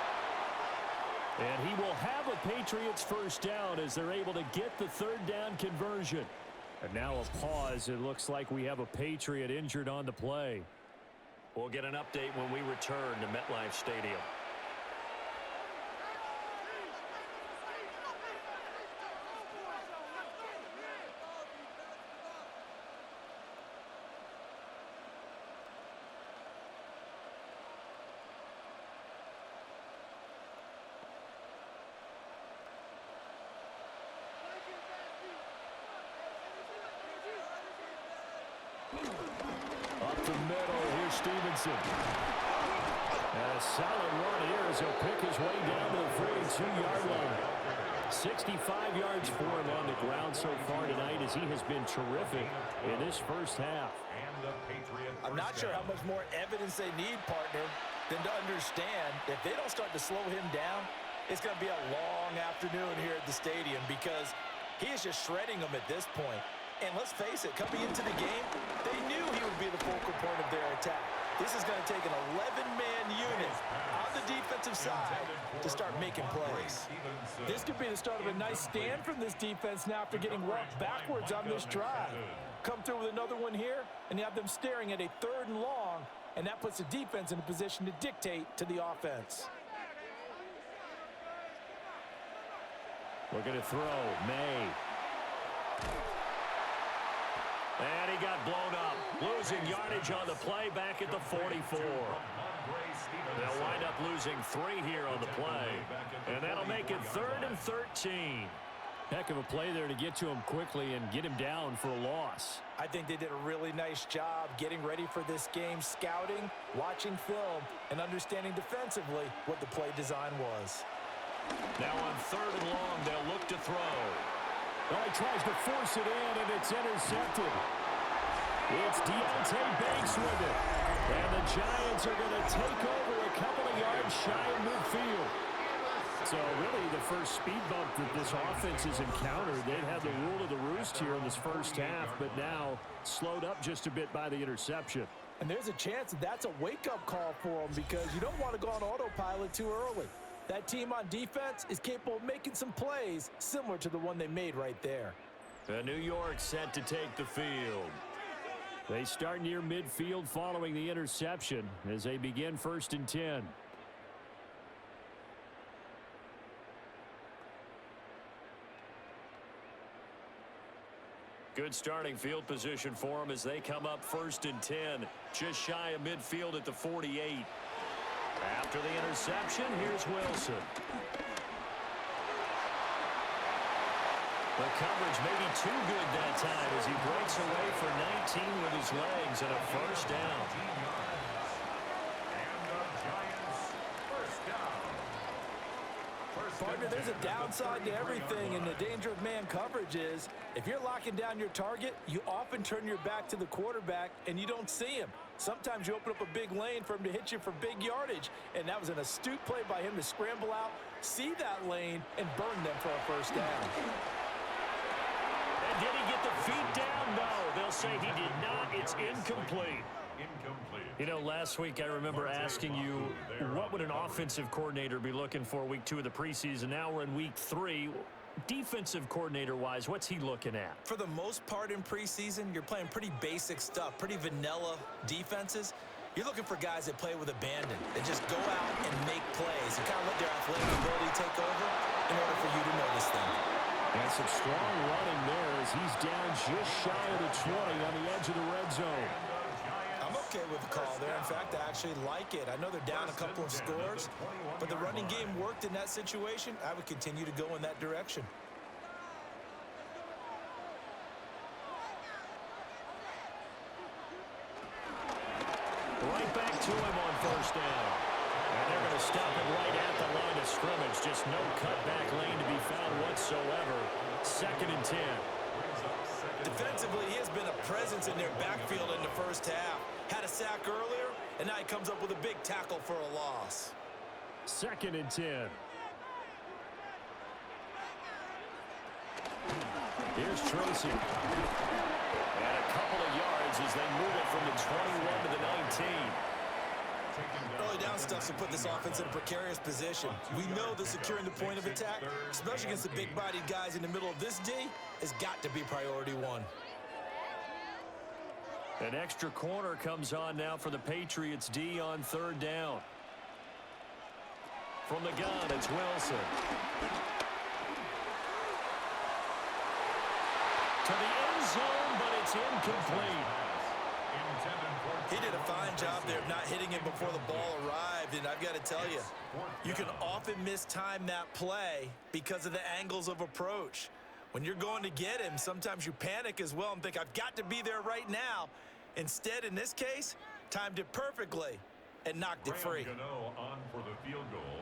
And he will have a Patriots first down as they're able to get the 3rd down conversion. And now a pause. It looks like we have a Patriot injured on the play. We'll get an update when we return to MetLife Stadium. the middle. Here's Stevenson. And a solid run here as he'll pick his way down to the 42-yard line. 65 yards for him on the ground so far tonight as he has been terrific in this first half. I'm not sure how much more evidence they need, partner, than to understand that if they don't start to slow him down, it's going to be a long afternoon here at the stadium because he is just shredding them at this point. And let's face it, coming into the game, they knew he would be the focal point of their attack. This is going to take an 11-man unit on the defensive side to start making plays. This could be the start of a nice stand from this defense now after getting walked backwards on this drive. Come through with another one here, and you have them staring at a 3rd and long, and that puts the defense in a position to dictate to the offense. Looking to throw, May. And he got blown up. Losing yardage on the play back at the 44. They'll wind up losing 3 here on the play. And that'll make it 3rd and 13. Heck of a play there to get to him quickly and get him down for a loss. I think they did a really nice job getting ready for this game, scouting, watching film, and understanding defensively what the play design was. Now on 3rd and long, they'll look to throw. Well, he tries to force it in, and it's intercepted. It's Deontay Banks with it. And the Giants are going to take over a couple of yards shy of midfield. So really the first speed bump that this offense has encountered. They've had the rule of the roost here in this first half, but now slowed up just a bit by the interception. And there's a chance that that's a wake-up call for them because you don't want to go on autopilot too early. That team on defense is capable of making some plays similar to the one they made right there. New York set to take the field. They start near midfield following the interception as they begin 1st and 10. Good starting field position for them as they come up 1st and 10, just shy of midfield at the 48. After the interception, here's Wilson. The coverage may be too good that time as he breaks away for 19 with his legs and a 1st down. Partner, there's a downside to everything, and the danger of man coverage is if you're locking down your target, you often turn your back to the quarterback and you don't see him. Sometimes you open up a big lane for him to hit you for big yardage, and that was an astute play by him to scramble out, see that lane, and burn them for a 1st down. And did he get the feet down? No, they'll say he did not. It's incomplete. You know, last week I remember asking you, what would an offensive coordinator be looking for week 2 of the preseason? Now we're in week 3. Defensive coordinator-wise, what's he looking at? For the most part in preseason, you're playing pretty basic stuff, pretty vanilla defenses. You're looking for guys that play with abandon, that just go out and make plays and kind of let their athletic ability take over in order for you to notice them. And some strong running there as he's down just shy of the 20 on the edge of the red zone. I'm okay with the call there. In fact, I actually like it. I know they're down a couple of scores, but the running game worked in that situation. I would continue to go in that direction. Right back to him on 1st down. And they're going to stop it right at the line of scrimmage. Just no cutback lane to be found whatsoever. 2nd and 10. Defensively, he has been a presence in their backfield in the first half. Had a sack earlier, and now he comes up with a big tackle for a loss. 2nd and 10. Here's Tracy. And a couple of yards as they move it from the 21 to the 19. Early down stuff to put this offense in a precarious position. We know that securing the point of attack, especially against the big-bodied guys in the middle of this D, has got to be priority 1. An extra corner comes on now for the Patriots D on 3rd down. From the gun, it's Wilson. To the end zone, but it's incomplete. He did a fine job there of not hitting it before the ball arrived, and I've got to tell you, you can often mistime that play because of the angles of approach. When you're going to get him, sometimes you panic as well and think, I've got to be there right now, Instead, in this case, timed it perfectly and knocked it free. Gano on for the field goal,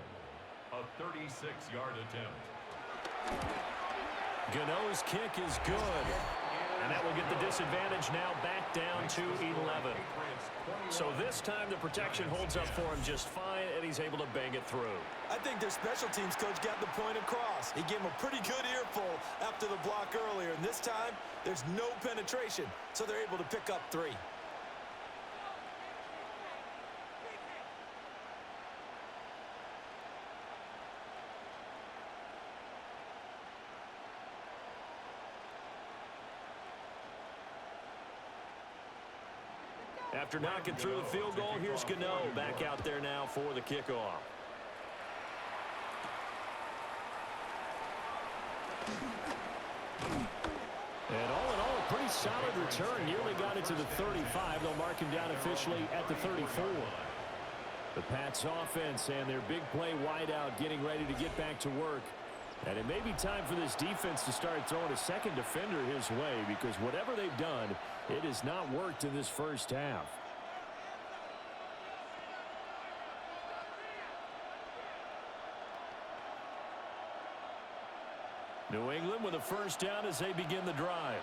a 36-yard attempt. Gano's kick is good. And that will get the disadvantage now back down to 11. So this time the protection holds up for him just fine, and he's able to bang it through. I think their special teams coach got the point across. He gave him a pretty good earful after the block earlier, and this time there's no penetration, so they're able to pick up 3. After knocking through the field goal, here's Gano back out there now for the kickoff. And all in all, a pretty solid return. Nearly got it to the 35. They'll mark him down officially at the 34. The Pats offense and their big play wideout getting ready to get back to work. And it may be time for this defense to start throwing a second defender his way, because whatever they've done, it has not worked in this first half. New England with a first down as they begin the drive.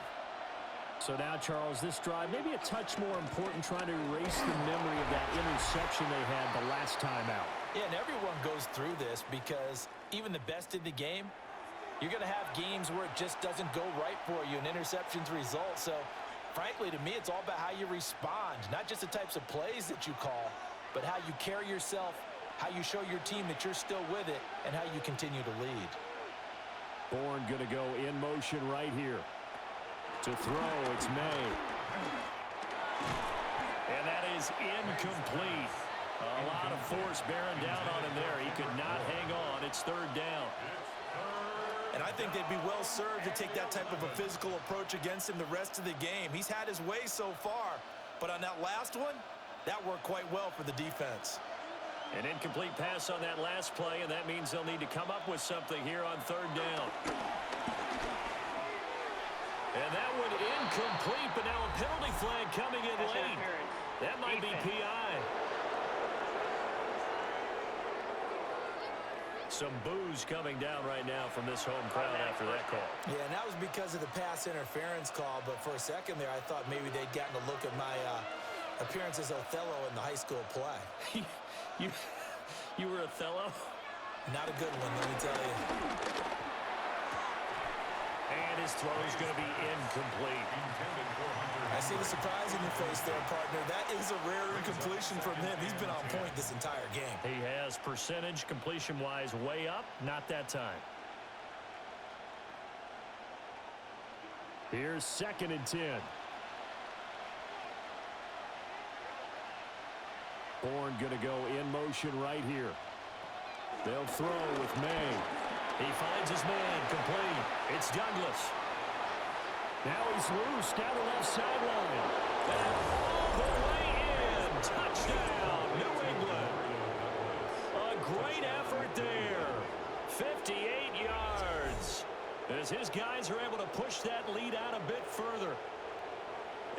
So now, Charles, this drive may be a touch more important, trying to erase the memory of that interception they had the last time out. Yeah, and everyone goes through this because even the best in the game, you're going to have games where it just doesn't go right for you and interceptions result. So, frankly, to me, it's all about how you respond, not just the types of plays that you call, but how you carry yourself, how you show your team that you're still with it, and how you continue to lead. Bourne going to go in motion right here. To throw, it's May. And that is incomplete. A lot of force bearing down on him there. He could not hang on. It's third down. And I think they'd be well served to take that type of a physical approach against him the rest of the game. He's had his way so far, but on that last one, that worked quite well for the defense. An incomplete pass on that last play, and that means they'll need to come up with something here on third down. And that one incomplete, but now a penalty flag coming in late. That might be PI. Some boos coming down right now from this home crowd after that call. Yeah, and that was because of the pass interference call, but for a second there, I thought maybe they'd gotten a look at my appearance as Othello in the high school play. You were Othello? Not a good one, let me tell you. And his throw is going to be incomplete. I see the surprise in your face there, partner. That is a rare incompletion from him. He's been on point this entire game. He has percentage completion-wise way up, not that time. Here's 2nd and 10. Bourne going to go in motion right here. They'll throw with May. He finds his man, complete. It's Douglas. Now he's loose down the left sideline. And all the way in. Touchdown, New England. A great effort there. 58 yards. As his guys are able to push that lead out a bit further.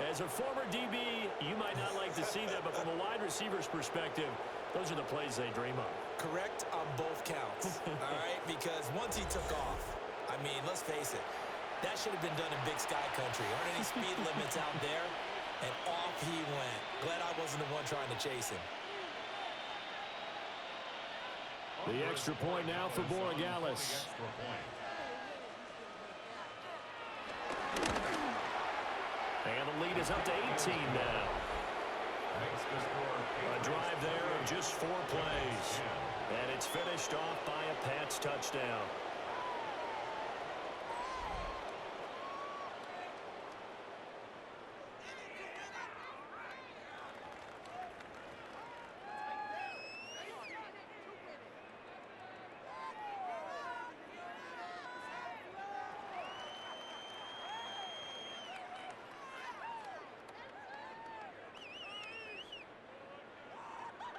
As a former DB, you might not like to see that, but from a wide receiver's perspective, those are the plays they dream of. Correct on both counts, all right? Because once he took off, I mean, let's face it, that should have been done in Big Sky Country. Aren't any speed limits out there? And off he went. Glad I wasn't the one trying to chase him. The extra point now for Borregales. And the lead is up to 18 now. A drive there of just 4 plays. And it's finished off by a Pats touchdown.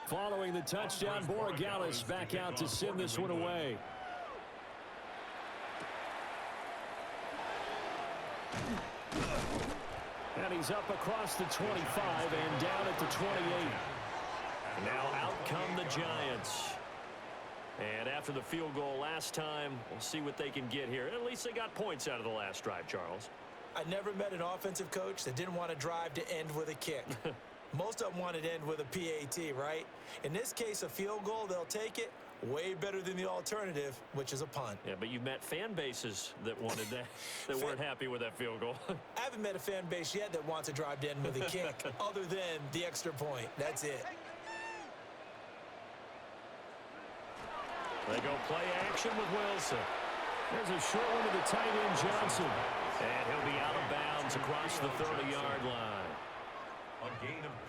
Following the touchdown, Borregales back out to send this one away. And he's up across the 25 and down at the 28. Now out come the Giants. And after the field goal last time, we'll see what they can get here. At least they got points out of the last drive, Charles. I never met an offensive coach that didn't want to drive to end with a kick. Most of them wanted to end with a PAT, right? In this case, a field goal, they'll take it. Way better than the alternative, which is a punt. Yeah, but you met fan bases that wanted that, that weren't happy with that field goal. I haven't met a fan base yet that wants to drive to end with a kick, other than the extra point. That's it. They go play action with Wilson. There's a short one to the tight end, Johnson. And he'll be out of bounds across the 30-yard line.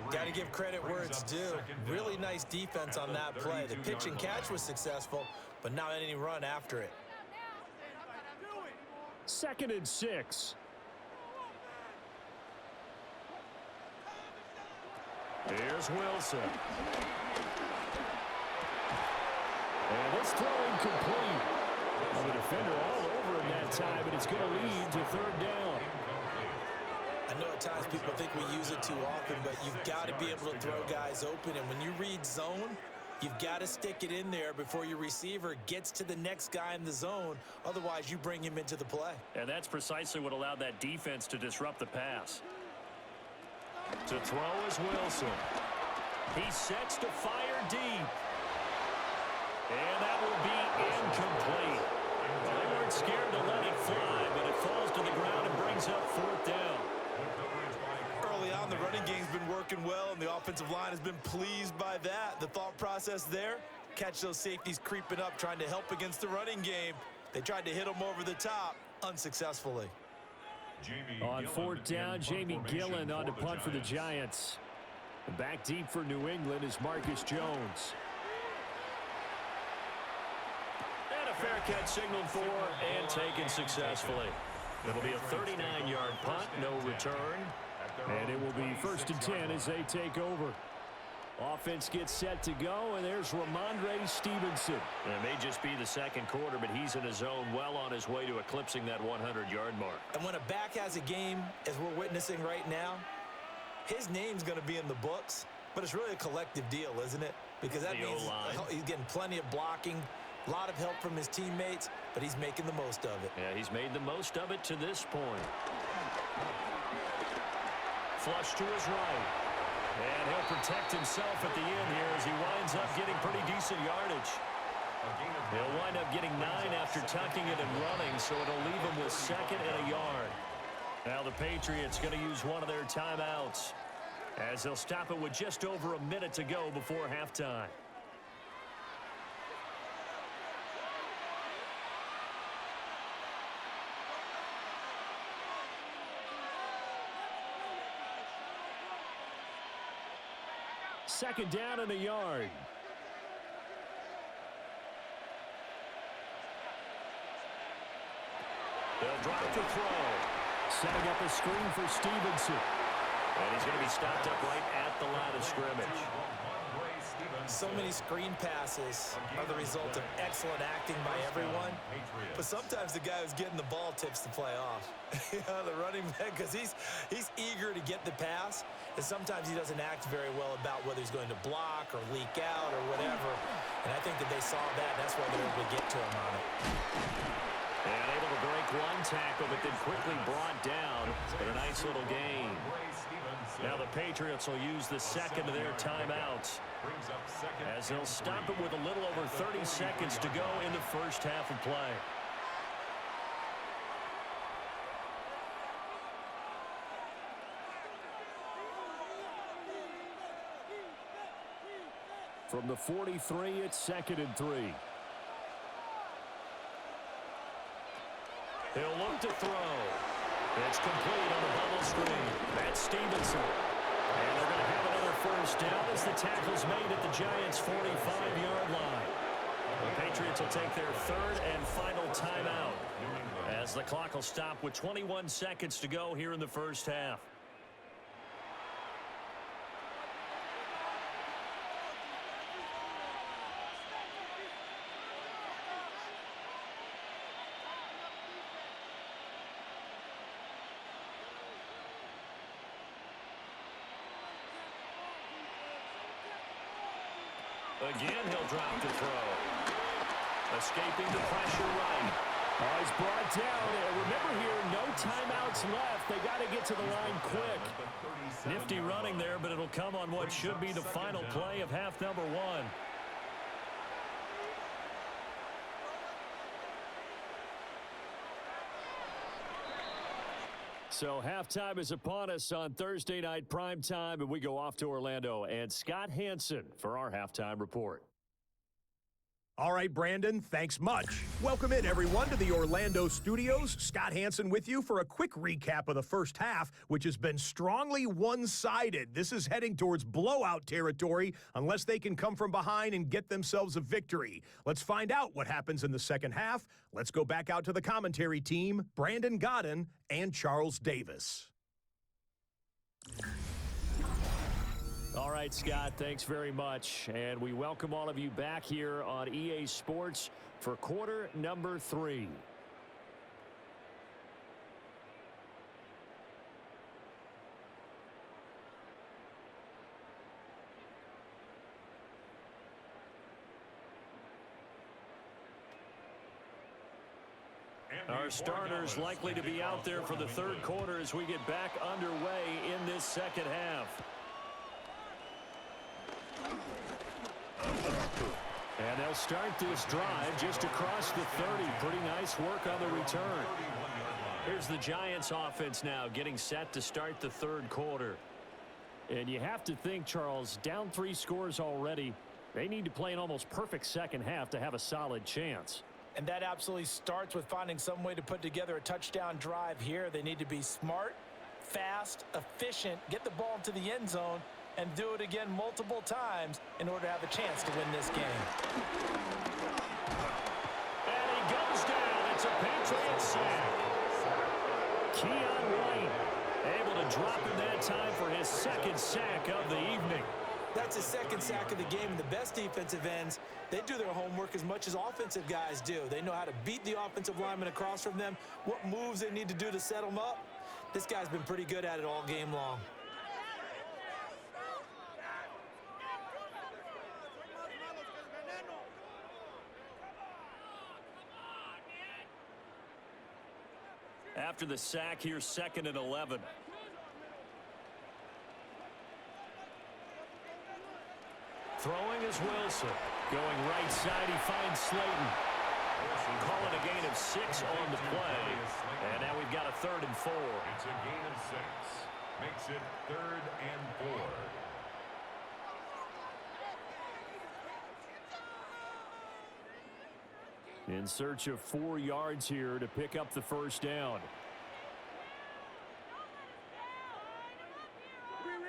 Got to give credit where it's due. Really nice defense on that play. The pitch and catch was successful, but not any run after it. 2nd and 6. Here's Wilson. And this throw incomplete. The defender all over him that time, but it's going to lead to 3rd down. I know at times people think we use it too often, but you've got to be able to throw guys open. And when you read zone, you've got to stick it in there before your receiver gets to the next guy in the zone. Otherwise, you bring him into the play. And that's precisely what allowed that defense to disrupt the pass. To throw is Wilson. He sets to fire deep. And that will be incomplete. Well, they weren't scared to let it fly, but it falls to the ground and brings up 4th down. Early on, the running game's been working well, and the offensive line has been pleased by that. The thought process there, catch those safeties creeping up, trying to help against the running game. They tried to hit them over the top, unsuccessfully. On 4th down, Jamie Gillen on to punt for the Giants. Back deep for New England is Marcus Jones. And a fair catch signaled for and taken successfully. It'll be a 39-yard punt, no return. And it will be 1st and 10 as they take over. Offense gets set to go, and there's Ramondre Stevenson. It may just be the 2nd quarter, but he's in a zone well on his way to eclipsing that 100-yard mark. And when a back has a game, as we're witnessing right now, his name's going to be in the books, but it's really a collective deal, isn't it? Because that means he's getting plenty of blocking, a lot of help from his teammates, but he's making the most of it. Yeah, he's made the most of it to this point. Flush to his right. And he'll protect himself at the end here as he winds up getting pretty decent yardage. He'll wind up getting 9 after tucking it and running, so it'll leave him with 2nd and a yard. Now the Patriots going to use one of their timeouts as they'll stop it with just over a minute to go before halftime. Second down and a yard. They'll drop the throw. Setting up a screen for Stevenson. And he's going to be stopped up right at the line of scrimmage. So many screen passes are the result of excellent acting by everyone. But sometimes the guy who's getting the ball tips the play off. The running back, because he's eager to get the pass. And sometimes he doesn't act very well about whether he's going to block or leak out or whatever. And I think that they saw that, and that's why they were able to get to him on it. And able to break one tackle, but then quickly brought down in a nice little gain. Now the Patriots will use the 2nd of their timeouts as they'll stop it with a little over 30 seconds to go in the first half of play. From the 43, it's 2nd and 3. He'll look to throw. It's complete on the bubble screen. That's Stevenson. And they're going to have another first down as the tackle's made at the Giants' 45-yard line. The Patriots will take their 3rd and final timeout as the clock will stop with 21 seconds to go here in the first half. Again, he'll drop the throw. Escaping the pressure right. Oh, he's brought down. Remember here, no timeouts left. They got to get to the line quick. Nifty running there, but it'll come on what should be the final play of half number 1. So halftime is upon us on Thursday night primetime, and we go off to Orlando. And Scott Hansen for our halftime report. All right, Brandon, thanks much. Welcome in, everyone, to the Orlando studios. Scott Hansen with you for a quick recap of the first half, which has been strongly one-sided. This is heading towards blowout territory unless they can come from behind and get themselves a victory. Let's find out what happens in the second half. Let's go back out to the commentary team, Brandon Godden and Charles Davis. All right, Scott, thanks very much. And we welcome all of you back here on EA Sports for quarter number 3. Our starters likely to be out there for the third quarter as we get back underway in this second half. And they'll start this drive just across the 30. Pretty nice work on the return. Here's the Giants offense now getting set to start the third quarter. And you have to think, Charles, down 3 scores already. They need to play an almost perfect second half to have a solid chance. And that absolutely starts with finding some way to put together a touchdown drive here. They need to be smart, fast, efficient, get the ball into the end zone, and do it again multiple times in order to have a chance to win this game. And he goes down. It's a Patriots sack. Keon White able to drop in that time for his second sack of the evening. That's his second sack of the game. And the best defensive ends, they do their homework as much as offensive guys do. They know how to beat the offensive lineman across from them, what moves they need to do to set them up. This guy's been pretty good at it all game long. After the sack, here's 2nd and 11. Throwing is Wilson. Going right side, he finds Slayton. Calling a gain of 6 on the play. And now we've got a 3rd and 4. It's a gain of 6. Makes it 3rd and 4. In search of 4 yards here to pick up the first down.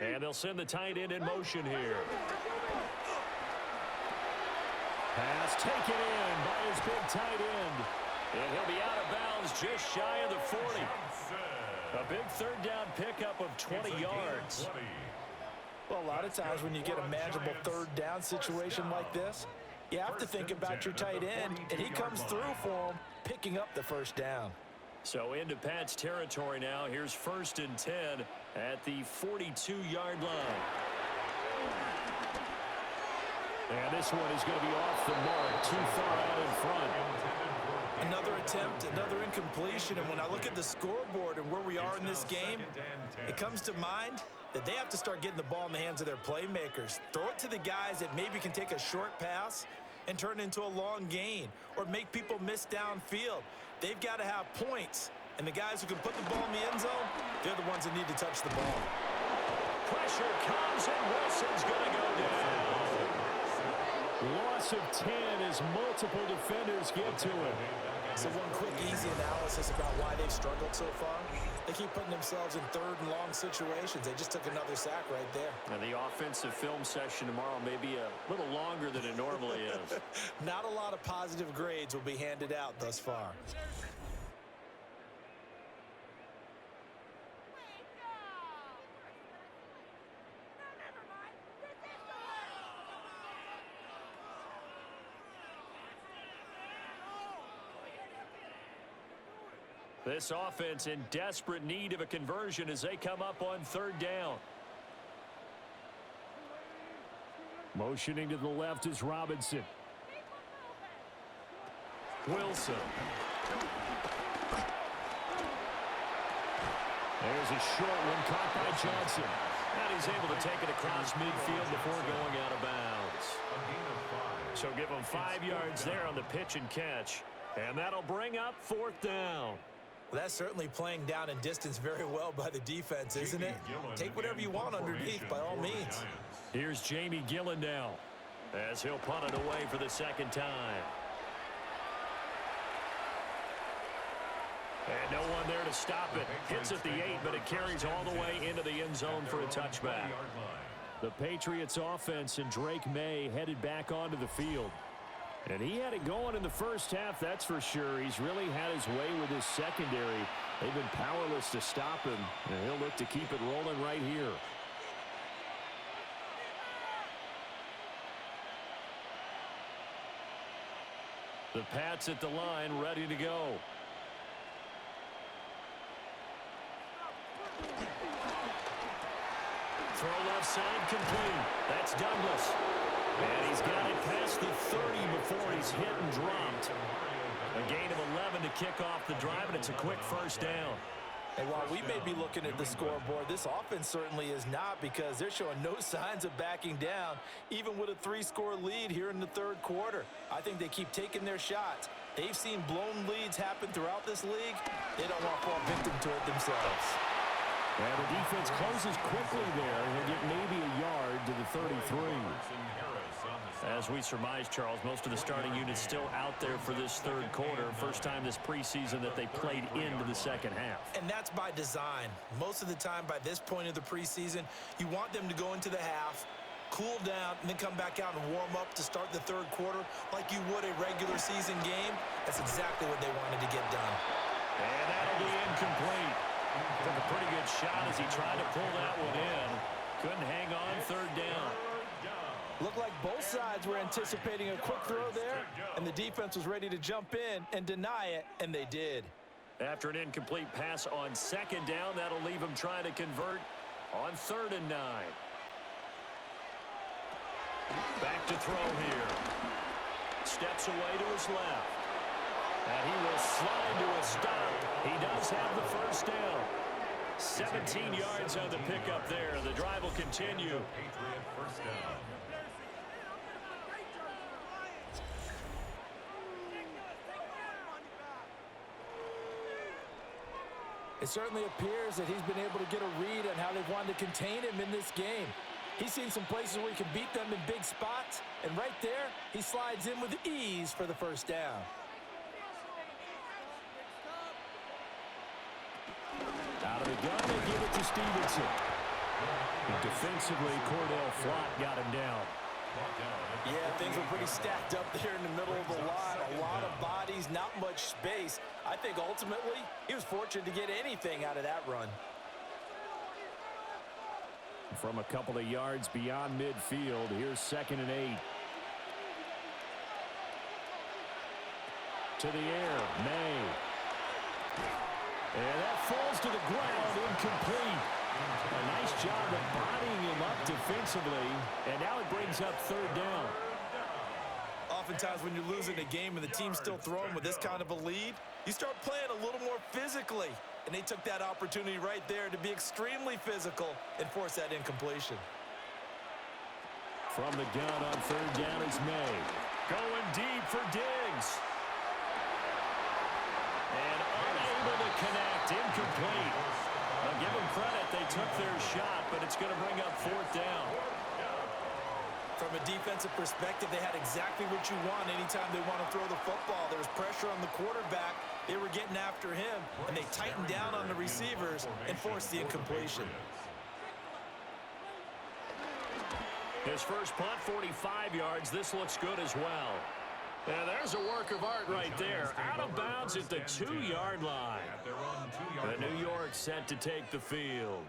And they'll send the tight end in motion here. Pass taken in by his big tight end. And he'll be out of bounds just shy of the 40. A big 3rd down pickup of 20 yards. Well, a lot of times when you get a manageable 3rd down situation like this, you have to think about your tight end, and he comes through for him, picking up the first down. So into Pat's territory now. Here's 1st and 10 at the 42-yard line. And this one is going to be off the mark, too far out in front. Another attempt, another incompletion, and when I look at the scoreboard and where we are in this game, it comes to mind that they have to start getting the ball in the hands of their playmakers. Throw it to the guys that maybe can take a short pass and turn it into a long gain or make people miss downfield. They've got to have points, and the guys who can put the ball in the end zone, they're the ones that need to touch the ball. Pressure comes, and Wilson's going to go down. Loss of 10 as multiple defenders get to him. So one quick, easy analysis about why they've struggled so far. They keep putting themselves in 3rd and long situations. They just took another sack right there. And the offensive film session tomorrow may be a little longer than it normally is. Not a lot of positive grades will be handed out thus far. This offense in desperate need of a conversion as they come up on 3rd down. Motioning to the left is Robinson. Wilson. There's a short one caught by Johnson. And he's able to take it across midfield before going out of bounds. So give him 5 yards there on the pitch and catch. And that'll bring up 4th down. Well, that's certainly playing down and distance very well by the defense, isn't it? Take whatever you want underneath by all means. Here's Jamie Gillen now, as he'll punt it away for the 2nd time. And no one there to stop it. Hits at the 8, but it carries all the way into the end zone for a touchback. The Patriots offense and Drake May headed back onto the field. And he had it going in the first half, that's for sure. He's really had his way with his secondary. They've been powerless to stop him, and he'll look to keep it rolling right here. The Pats at the line, ready to go. Throw left side complete. That's Douglas. And he's got it past the 30 before he's hit and dropped. A gain of 11 to kick off the drive, and it's a quick first down. And while we may be looking at the scoreboard, this offense certainly is not, because they're showing no signs of backing down, even with a 3-score lead here in the 3rd quarter. I think they keep taking their shots. They've seen blown leads happen throughout this league. They don't want to fall victim to it themselves. And the defense closes quickly there. He'll get maybe a yard to the 33. As we surmise, Charles, most of the starting units still out there for this 3rd quarter. First time this preseason that they played into the 2nd half. And that's by design. Most of the time by this point of the preseason, you want them to go into the half, cool down, and then come back out and warm up to start the 3rd quarter like you would a regular season game. That's exactly what they wanted to get done. And that'll be incomplete. Took a pretty good shot as he tried to pull that one in. Couldn't hang on, 3rd down. Looked like both sides were anticipating a quick throw there, and the defense was ready to jump in and deny it, and they did. After an incomplete pass on 2nd down, that'll leave him trying to convert on 3rd and 9. Back to throw here. Steps away to his left. And he will slide to a stop. He does have the first down. 17 yards on the pickup there. The drive will continue. Patriot first down. It certainly appears that he's been able to get a read on how they've wanted to contain him in this game. He's seen some places where he can beat them in big spots, and right there, he slides in with ease for the first down. Out of the gun, they give it to Stevenson. And defensively, Cordell Flott got him down. Yeah, things were pretty stacked up there in the middle of the line. A lot of bodies, not much space. I think ultimately he was fortunate to get anything out of that run. From a couple of yards beyond midfield, here's 2nd and 8. To the air, May. And that falls to the ground, incomplete. A nice job of bodying him up defensively, and now it brings up 3rd down. Oftentimes when you're losing a game and the team's still throwing with this kind of a lead, you start playing a little more physically. And they took that opportunity right there to be extremely physical and force that incompletion. From the gun on 3rd down is May. Going deep for Diggs. And unable to connect, incomplete. Now give them credit, they took their shot, but it's going to bring up 4th down. From a defensive perspective, they had exactly what you want anytime they want to throw the football. There was pressure on the quarterback. They were getting after him, and they tightened down on the receivers and forced the incompletion. His first punt, 45 yards. This looks good as well. And there's a work of art right there. Out of bounds at the 2-yard line. The New York set to take the field.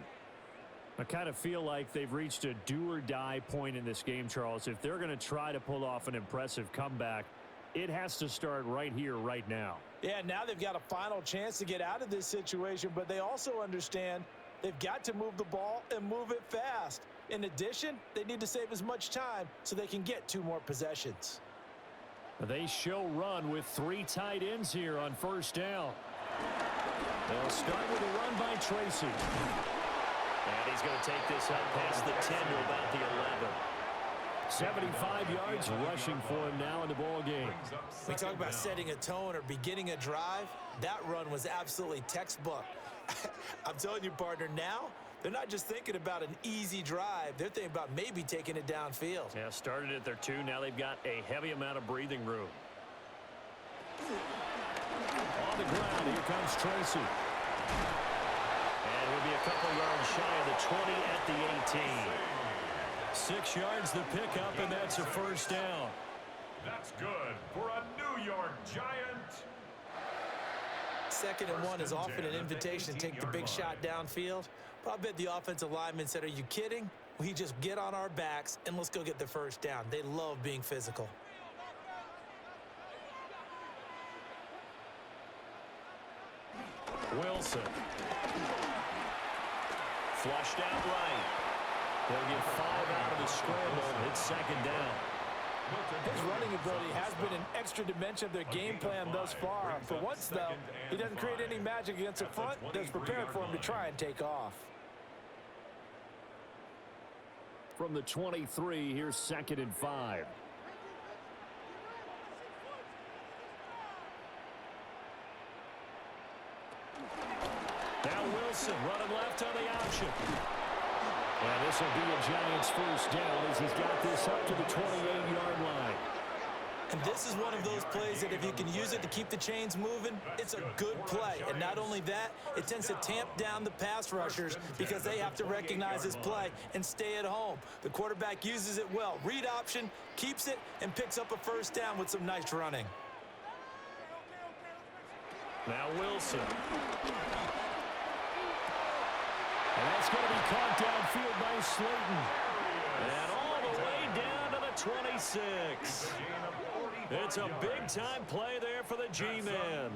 I kind of feel like they've reached a do-or-die point in this game, Charles. If they're going to try to pull off an impressive comeback, it has to start right here, right now. Yeah, now they've got a final chance to get out of this situation, but they also understand they've got to move the ball and move it fast. In addition, they need to save as much time so they can get 2 more possessions. They show run with 3 tight ends here on first down. They'll start with a run by Tracy. And he's going to take this up past the 10 to about the 11. 75 yards rushing for him now in the ball game. We talk about setting a tone or beginning a drive. That run was absolutely textbook. I'm telling you, partner, now they're not just thinking about an easy drive. They're thinking about maybe taking it downfield. Yeah, started at their 2. Now they've got a heavy amount of breathing room. On the ground, here comes Tracy. And he'll be a couple yards shy of the 20 at the 18. 6 yards the pickup, and that's a first down. That's good for a New York Giant. 2nd and 1 is often an invitation to take the big shot downfield. But I bet the offensive lineman said, are you kidding? We just get on our backs and let's go get the first down. They love being physical. Wilson. Flushed out right. They'll get 5 out of the scramble. It's 2nd down. His running ability has been an extra dimension of their game plan thus far. For once, though, he doesn't create any magic against the front that's prepared for him to try and take off. From the 23, here's 2nd and 5. Now Wilson running left on the option. And this will be a Giants first down as he's got this up to the 28-yard line. And this is one of those plays that if you can use it to keep the chains moving, it's a good play. And not only that, it tends to tamp down the pass rushers because they have to recognize this play and stay at home. The quarterback uses it well. Read option, keeps it, and picks up a first down with some nice running. Now Wilson. And that's going to be caught downfield by Slayton. And all the way down to the 26. It's a big-time play there for the G-Man.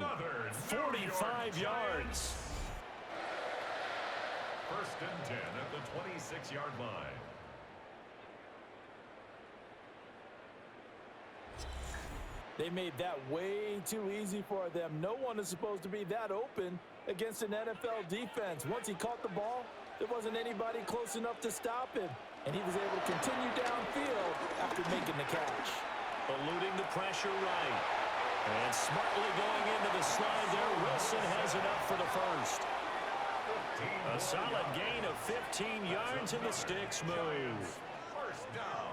45 yards. 1st and 10 at the 26-yard line. They made that way too easy for them. No one is supposed to be that open against an NFL defense. Once he caught the ball, there wasn't anybody close enough to stop him. And he was able to continue downfield after making the catch. Eluding the pressure right. And smartly going into the slide there. Wilson has it up for the first. A solid gain of 15 yards and the sticks move.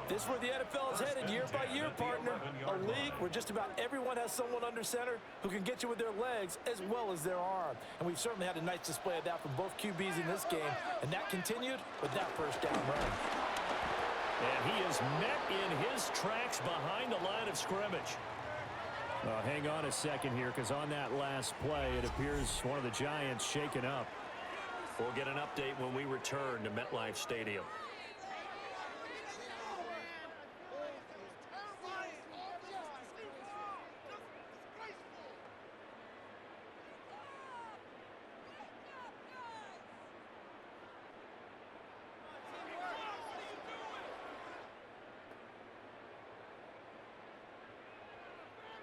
This is where the NFL is headed year by year, partner. A league where just about everyone has someone under center who can get you with their legs as well as their arm. And we've certainly had a nice display of that from both QBs in this game. And that continued with that first down run. And he is met in his tracks behind the line of scrimmage. Hang on a second here, because on that last play, it appears one of the Giants shaken up. We'll get an update when we return to MetLife Stadium.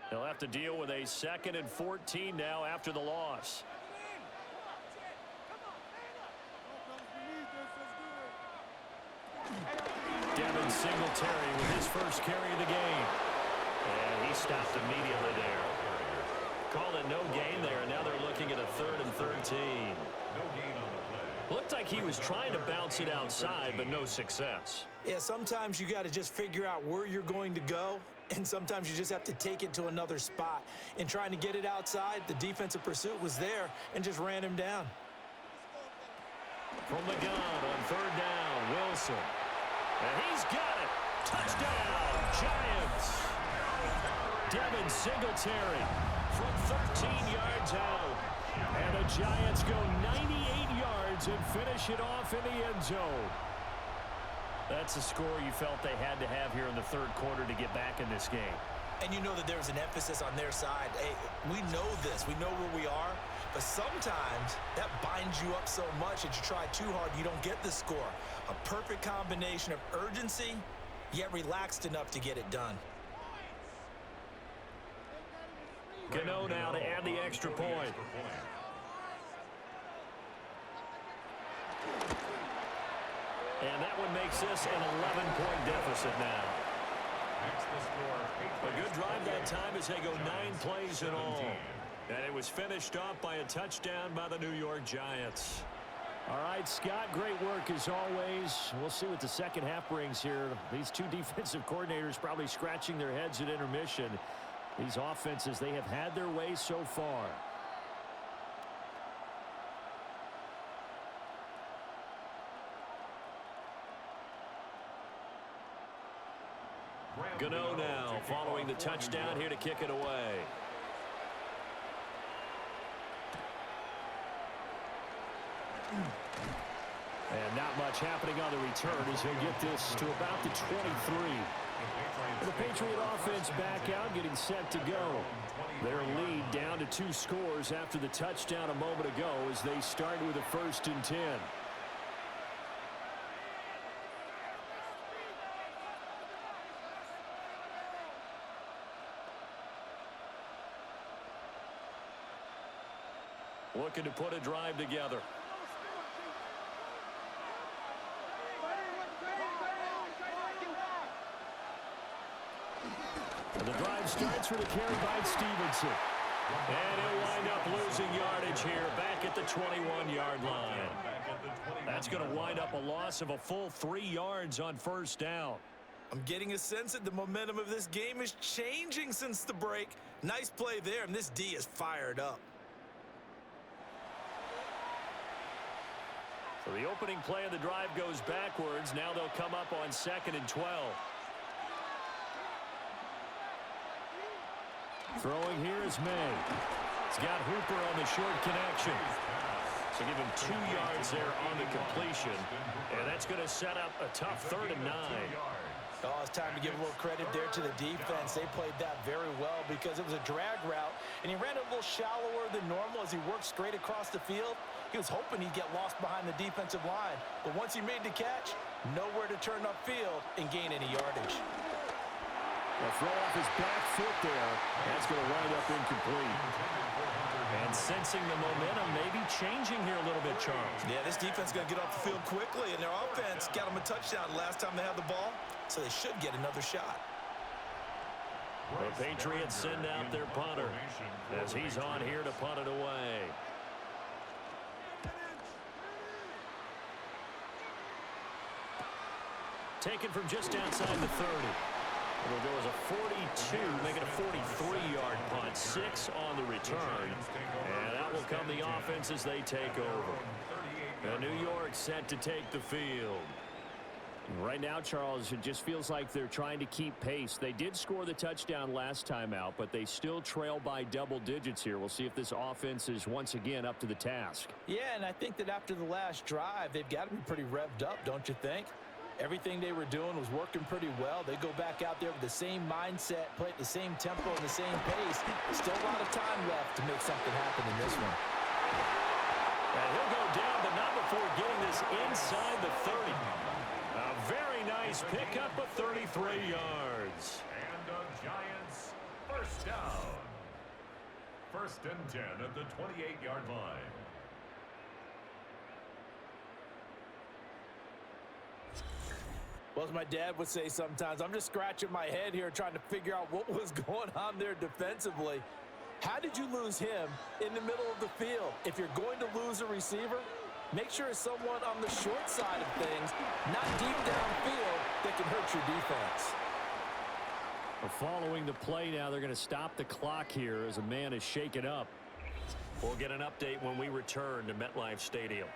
They'll have to deal with a 2nd and 14 now after the loss. Devin Singletary with his first carry of the game. And he stopped immediately there. Called it no gain there, and now they're looking at a 3rd and 13. Looked like he was trying to bounce it outside, but no success. Yeah, sometimes you got to just figure out where you're going to go. And sometimes you just have to take it to another spot. In trying to get it outside, the defensive pursuit was there and just ran him down. From the gun on 3rd down, Wilson. And he's got it. Touchdown, Giants. Devin Singletary from 13 yards out. And the Giants go 98 yards and finish it off in the end zone. That's a score you felt they had to have here in the 3rd quarter to get back in this game. And you know that there was an emphasis on their side. Hey, we know this. We know where we are. But sometimes that binds you up so much that you try too hard, you don't get the score. A perfect combination of urgency, yet relaxed enough to get it done. Gano now to add the extra point. And that one makes this an 11-point deficit now. A good drive that time as they go 9 plays in all. And it was finished off by a touchdown by the New York Giants. All right, Scott, great work as always. We'll see what the second half brings here. These two defensive coordinators probably scratching their heads at intermission. These offenses, they have had their way so far. Gano now following the touchdown here to kick it away. And not much happening on the return as he'll get this to about the 23. The Patriot offense back out, getting set to go. Their lead down to 2 scores after the touchdown a moment ago as they start with a 1st and 10. Looking to put a drive together. And the drive starts for the carry by Stevenson. And he'll wind up losing yardage here back at the 21-yard line. That's going to wind up a loss of a full 3 yards on 1st down. I'm getting a sense that the momentum of this game is changing since the break. Nice play there, and this D is fired up. So the opening play of the drive goes backwards. Now they'll come up on 2nd and 12. Throwing here is May. He's got Hooper on the short connection. So give him 2 yards there on the completion. And that's going to set up a tough 3rd and 9. Oh, it's time to give a little credit there to the defense. They played that very well because it was a drag route, and he ran it a little shallower than normal as he worked straight across the field. He was hoping he'd get lost behind the defensive line, but once he made the catch, nowhere to turn upfield and gain any yardage. They'll throw off his back foot there. That's going to wind up incomplete. And sensing the momentum maybe changing here a little bit, Charles. Yeah, this defense is going to get off the field quickly, and their offense got them a touchdown last time they had the ball, so they should get another shot. The Patriots send out their punter as he's on here to punt it away. Taken from just outside the 30. It'll go as a 42, making a 43-yard punt. 6 on the return. And out will come the offense as they take over. And New York set to take the field. Right now, Charles, it just feels like they're trying to keep pace. They did score the touchdown last time out, but they still trail by double digits here. We'll see if this offense is once again up to the task. Yeah, and I think that after the last drive, they've got to be pretty revved up, don't you think? Everything they were doing was working pretty well. They go back out there with the same mindset, play at the same tempo and the same pace. Still a lot of time left to make something happen in this one. And he'll go down, but not before getting this inside the 30. A very nice pickup of 33 yards. And the Giants, 1st down. 1st and 10 at the 28-yard line. Well, as my dad would say sometimes, I'm just scratching my head here trying to figure out what was going on there defensively. How did you lose him in the middle of the field? If you're going to lose a receiver, make sure it's someone on the short side of things, not deep downfield, that can hurt your defense. Following the play now, they're going to stop the clock here as a man is shaken up. We'll get an update when we return to MetLife Stadium.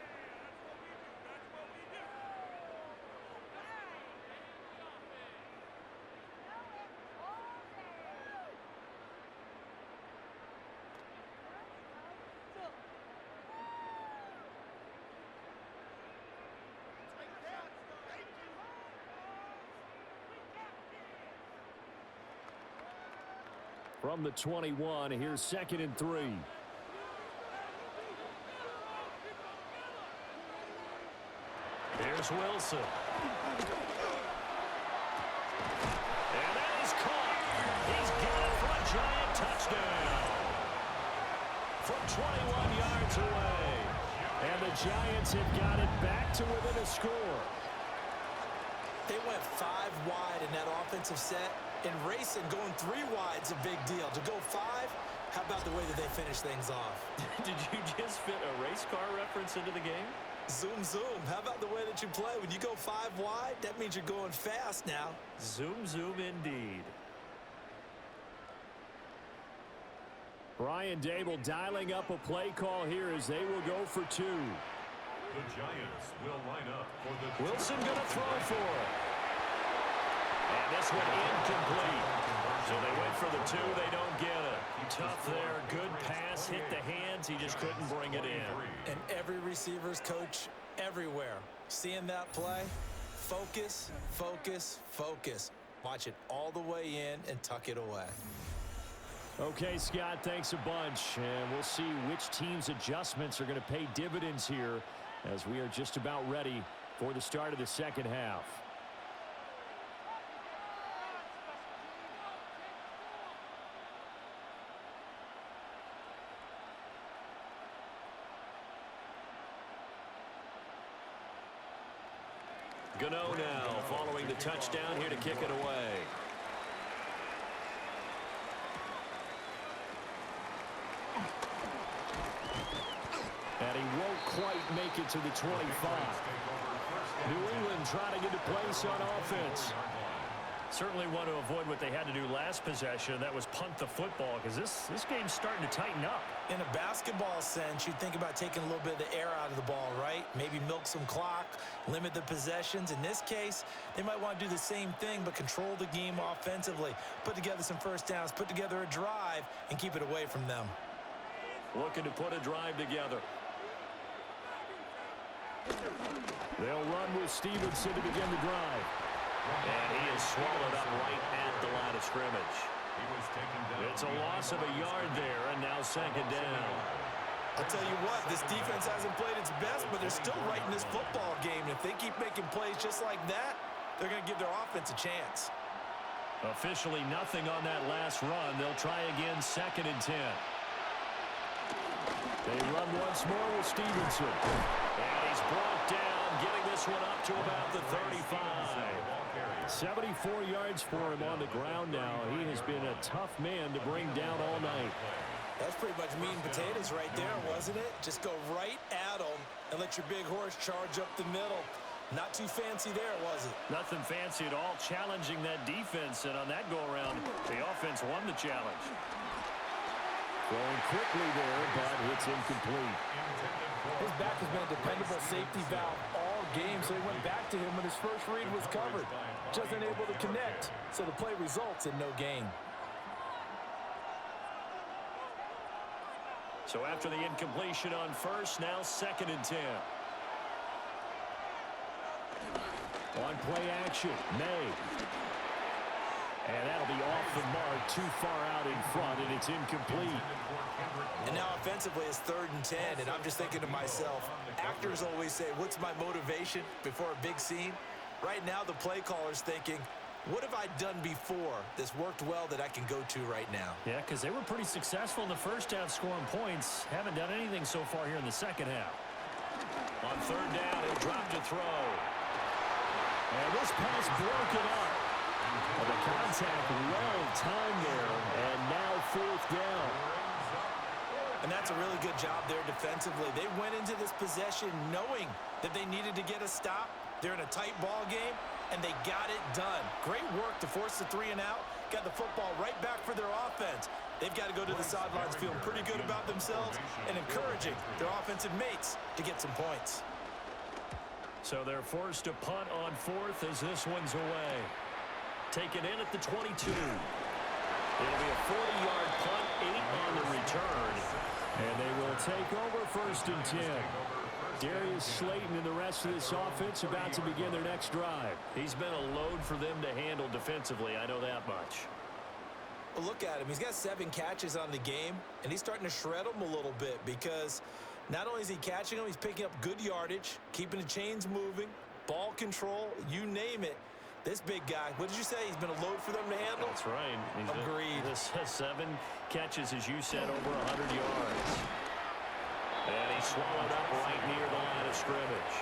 From the 21, here's 2nd and 3. Here's Wilson. And that is caught. He's got it for a giant touchdown. From 21 yards away. And the Giants have got it back to within a score. They went 5 wide in that offensive set. In racing, going 3 wide's a big deal. To go 5, how about the way that they finish things off? Did you just fit a race car reference into the game? Zoom, zoom. How about the way that you play? When you go 5 wide, that means you're going fast now. Zoom, zoom indeed. Brian Dable dialing up a play call here as they will go for 2. The Giants will line up for the... Wilson going to throw for it. And this one incomplete. So they went for the 2. They don't get it. Tough there. Good pass. Hit the hands. He just couldn't bring it in. And every receiver's coach everywhere. Seeing that play, focus, focus, focus. Watch it all the way in and tuck it away. Okay, Scott, thanks a bunch. And we'll see which team's adjustments are going to pay dividends here as we are just about ready for the start of the second half. Gano now following the touchdown here to kick it away. And he won't quite make it to the 25. New England trying to get a place on offense. Certainly want to avoid what they had to do last possession. That was punt the football because this game's starting to tighten up. In a basketball sense, you think about taking a little bit of the air out of the ball, right? Maybe milk some clock, limit the possessions. In this case, they might want to do the same thing but control the game offensively. Put together some first downs, put together a drive, and keep it away from them. Looking to put a drive together. They'll run with Stevenson to begin the drive. And he is swallowed up right at the line of scrimmage. It's a loss of a yard there, and now second down. I'll tell you what, this defense hasn't played its best, but they're still right in this football game. And if they keep making plays just like that, they're going to give their offense a chance. Officially nothing on that last run. They'll try again, 2nd and 10. They run once more with Stevenson. And he's brought down, getting this one up to about the 35. 74 yards for him on the ground now. He has been a tough man to bring down all night. That's pretty much meat and potatoes right there, wasn't it? Just go right at him and let your big horse charge up the middle. Not too fancy there, was it? Nothing fancy at all, challenging that defense. And on that go-around, the offense won the challenge. Throwing quickly there, but it's incomplete. His back has been a dependable safety valve all game, so he went back to him when his first read was covered. Just unable to connect, so the play results in no gain. So after the incompletion on first, now 2nd and 10. On play action, May. And that'll be off the mark, too far out in front, and it's incomplete. And now offensively it's 3rd and 10, and I'm just thinking to myself, actors always say, what's my motivation before a big scene? Right now the play caller's thinking, what have I done before that's worked well that I can go to right now? Yeah, because they were pretty successful in the first half scoring points. Haven't done anything so far here in the second half. On 3rd down, he'll drop to throw. And this pass broken up. Well, the contact well timed there, and now 4th down. And that's a really good job there defensively. They went into this possession knowing that they needed to get a stop. They're in a tight ball game, and they got it done. Great work to force the 3 and out. Got the football right back for their offense. They've got to go to the sidelines feeling pretty good about themselves and encouraging their offensive mates to get some points. So they're forced to punt on 4th as this one's away. Taken in at the 22. It'll be a 40-yard punt, 8 on the return. And they will take over 1st and 10. Darius Slayton and the rest of this offense about to begin their next drive. He's been a load for them to handle defensively, I know that much. Well, look at him. He's got 7 catches on the game, and he's starting to shred them a little bit because not only is he catching them, he's picking up good yardage, keeping the chains moving, ball control, you name it. This big guy, what did you say? He's been a load for them to handle? That's right. Agreed. This has 7 catches, as you said, over 100 yards. And he swallowed up right near the line of scrimmage.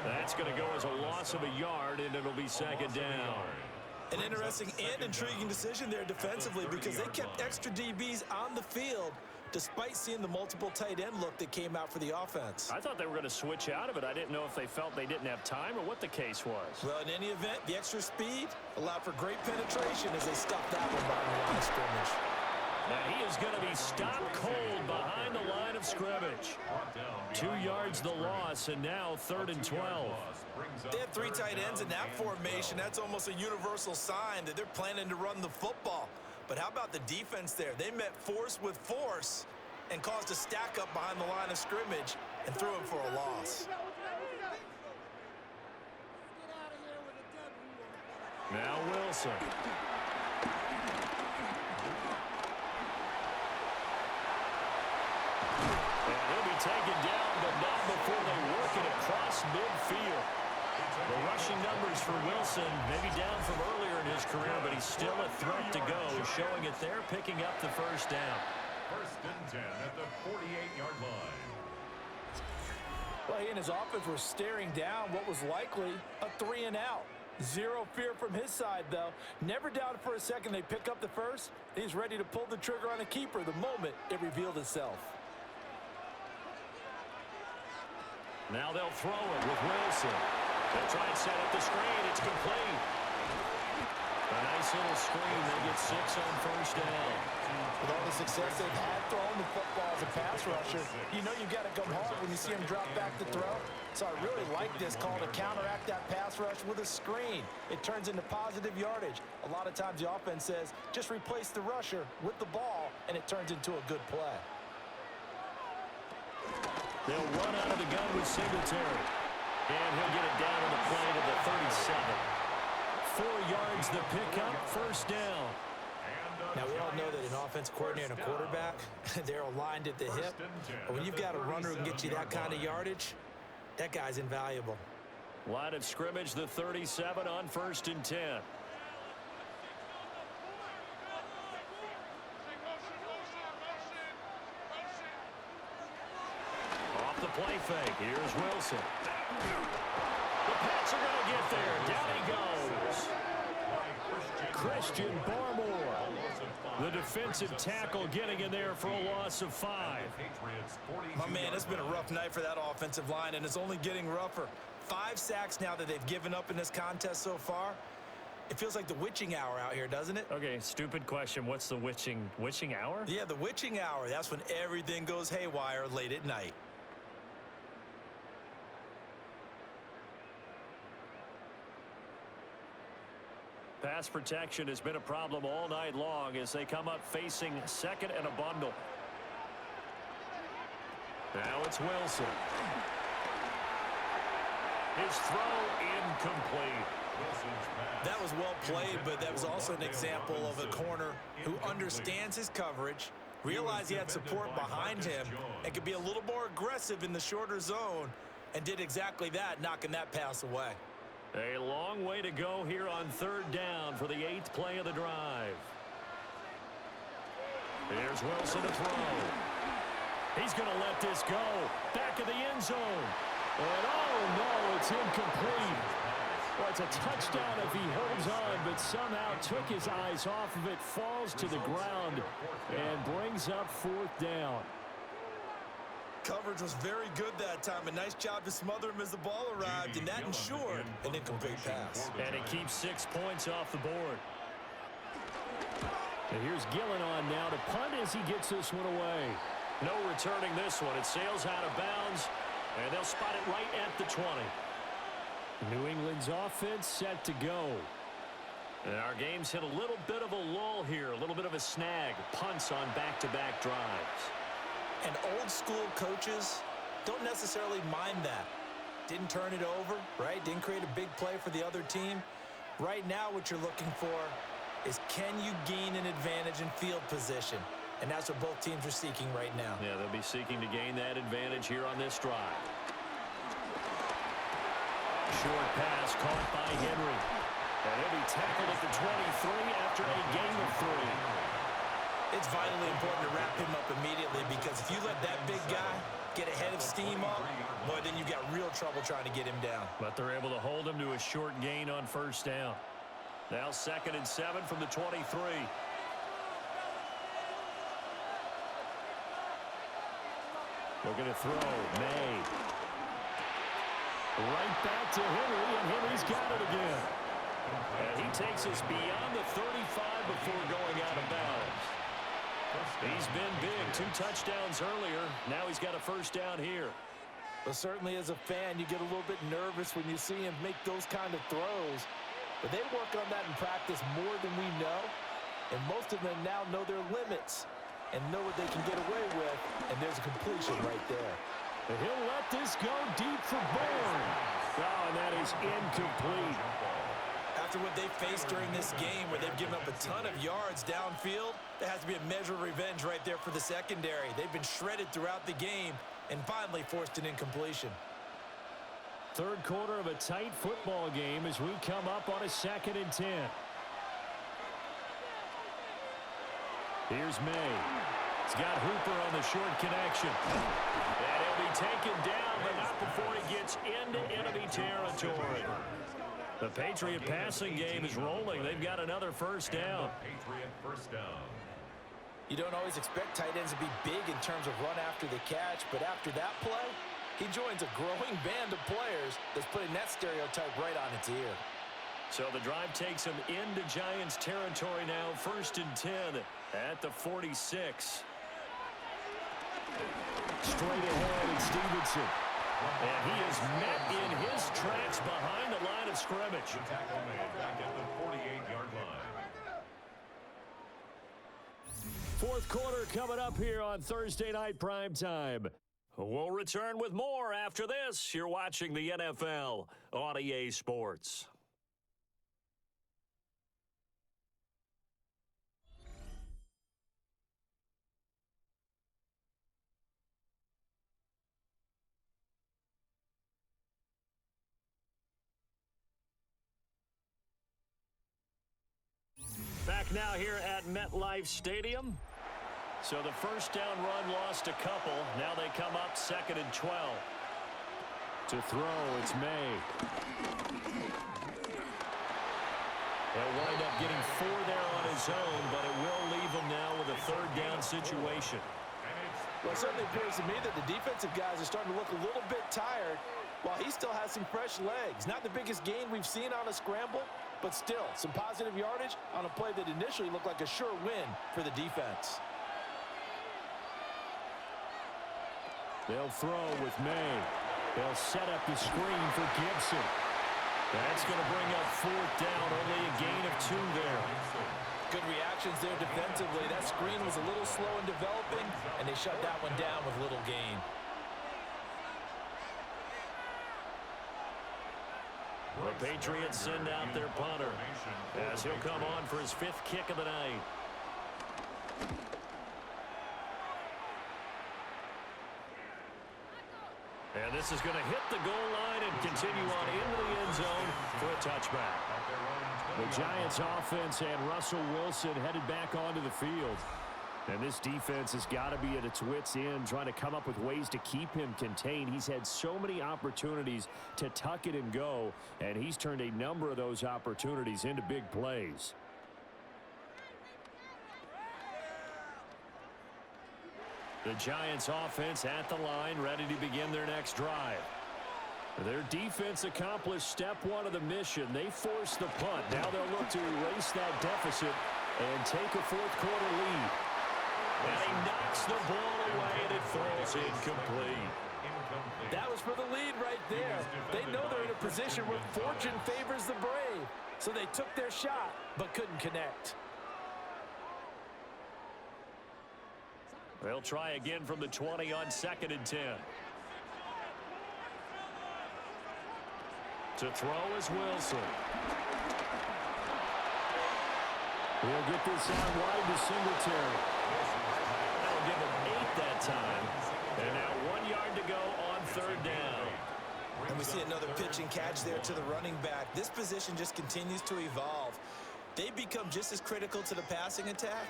That's going to go as a loss of a yard, and it'll be second down. An interesting and intriguing decision there defensively because they kept extra DBs on the field despite seeing the multiple tight end look that came out for the offense. I thought they were going to switch out of it. I didn't know if they felt they didn't have time or what the case was. Well, in any event, the extra speed allowed for great penetration as they stopped that one behind the line of scrimmage. Now he is going to be stopped cold behind the line of scrimmage. 2 yards the loss, and now 3rd and 12. They have 3 tight ends in that formation. That's almost a universal sign that they're planning to run the football. But how about the defense there? They met force with force and caused a stack up behind the line of scrimmage and threw him for a loss. Now Wilson. And he'll be taken down, but not before they work it across midfield. The rushing numbers for Wilson, maybe down from earlier in his career, but he's still a threat to go, showing it there, picking up the first down. 1st and 10 at the 48-yard line. Well, he and his offense were staring down what was likely a 3-and-out. Zero fear from his side, though. Never doubted for a second they pick up the first. He's ready to pull the trigger on a keeper the moment it revealed itself. Now they'll throw it with Wilson. They'll try and set up the screen. It's complete. A nice little screen. They get 6 on first down. With all the success they've had throwing the football as a pass rusher, you know you've got to come hard when you see him drop back to throw. So I really like this call to counteract that pass rush with a screen. It turns into positive yardage. A lot of times the offense says, just replace the rusher with the ball, and it turns into a good play. They'll run out of the gun with Singletary. And he'll get it down on the play to the 37. 4 yards the pickup, first down. Now, we all know that an offense coordinator and a quarterback, they're aligned at the hip. But when you've got a runner who can get you that kind of yardage, that guy's invaluable. Line of scrimmage, the 37 on 1st and 10. Off the play fake. Here's Wilson. The Pats are going to get there. Down he goes. Christian Barmore, the defensive tackle, getting in there for a loss of 5. My man, it's been a rough night for that offensive line, and it's only getting rougher. 5 sacks now that they've given up in this contest so far. It feels like the witching hour out here, doesn't it? Okay, stupid question. What's the witching hour? Yeah, the witching hour. That's when everything goes haywire late at night. Pass protection has been a problem all night long as they come up facing 2nd and a bundle. Now it's Wilson. His throw incomplete. That was well played, but that was also an example of a corner who understands his coverage, realized he had support behind him, and could be a little more aggressive in the shorter zone, and did exactly that, knocking that pass away. A long way to go here on 3rd down for the 8th play of the drive. Here's Wilson to throw. He's going to let this go. Back of the end zone. And oh no, it's incomplete. Well, it's a touchdown if he holds on, but somehow took his eyes off of it, falls to the ground, and brings up 4th down. Coverage was very good that time. A nice job to smother him as the ball arrived, and that ensured an incomplete pass. And he keeps 6 points off the board. And here's Gillen on now to punt as he gets this one away. No returning this one. It sails out of bounds, and they'll spot it right at the 20. New England's offense set to go. And our game's hit a little bit of a lull here, a little bit of a snag. Punts on back-to-back drives. And old-school coaches don't necessarily mind that. Didn't turn it over, right? Didn't create a big play for the other team. Right now, what you're looking for is can you gain an advantage in field position? And that's what both teams are seeking right now. Yeah, they'll be seeking to gain that advantage here on this drive. Short pass caught by Henry. And he'll be tackled at the 23 after a gain of 3. It's vitally important to wrap him up immediately because if you let that big guy get ahead of steam up, boy, then you've got real trouble trying to get him down. But they're able to hold him to a short gain on first down. Now 2nd and 7 from the 23. Looking to throw. May. Right back to Henry, and Henry's got it again. And he takes us beyond the 35 before going out of bounds. He's been big. 2 touchdowns earlier. Now he's got a first down here. Well, certainly as a fan, you get a little bit nervous when you see him make those kind of throws. But they work on that in practice more than we know. And most of them now know their limits and know what they can get away with. And there's a completion right there. And he'll let this go deep for Bourne. Oh, and that is incomplete. After what they've faced during this game where they've given up a ton of yards downfield, there has to be a measure of revenge right there for the secondary. They've been shredded throughout the game and finally forced an incompletion. Third quarter of a tight football game as we come up on a 2nd and 10. Here's May. He's got Hooper on the short connection. And he'll be taken down, but not before he gets into enemy territory. The Patriot passing game is rolling. They've got another first down. Patriot first down. You don't always expect tight ends to be big in terms of run after the catch, but after that play, he joins a growing band of players that's putting that stereotype right on its ear. So the drive takes him into Giants territory now. 1st and 10 at the 46. Straight ahead is Stevenson. And he is met in his tracks behind the line of scrimmage. The tackle made back at the 48-yard line. Fourth quarter coming up here on Thursday Night Primetime. We'll return with more after this. You're watching the NFL on EA Sports. Back now here at MetLife Stadium. So the first down run lost a couple. Now they come up 2nd and 12. To throw, it's May. He'll wind up getting 4 there on his own, but it will leave him now with a 3rd down situation. Well, it certainly appears to me that the defensive guys are starting to look a little bit tired while he still has some fresh legs. Not the biggest gain we've seen on a scramble, but still some positive yardage on a play that initially looked like a sure win for the defense. They'll throw with May. They'll set up the screen for Gibson. That's going to bring up 4th down, only a gain of 2 there. Good reactions there defensively. That screen was a little slow in developing, and they shut that one down with little gain. The Patriots send out their punter as he'll come on for his 5th kick of the night. And this is going to hit the goal line and continue on into the end zone for a touchback. The Giants offense and Russell Wilson headed back onto the field. And this defense has got to be at its wits' end, trying to come up with ways to keep him contained. He's had so many opportunities to tuck it and go, and he's turned a number of those opportunities into big plays. The Giants offense at the line, ready to begin their next drive. Their defense accomplished step 1 of the mission. They forced the punt. Now they'll look to erase that deficit and take a 4th quarter lead. And he knocks the ball away, and it falls incomplete. That was for the lead right there. They know they're in a position where fortune favors the brave. So they took their shot, but couldn't connect. They'll try again from the 20 on 2nd and 10. To throw is Wilson. He'll get this out wide to Singletary. That'll give him 8 that time. And now 1 yard to go on 3rd down. And we see another pitch and catch there to the running back. This position just continues to evolve. They become just as critical to the passing attack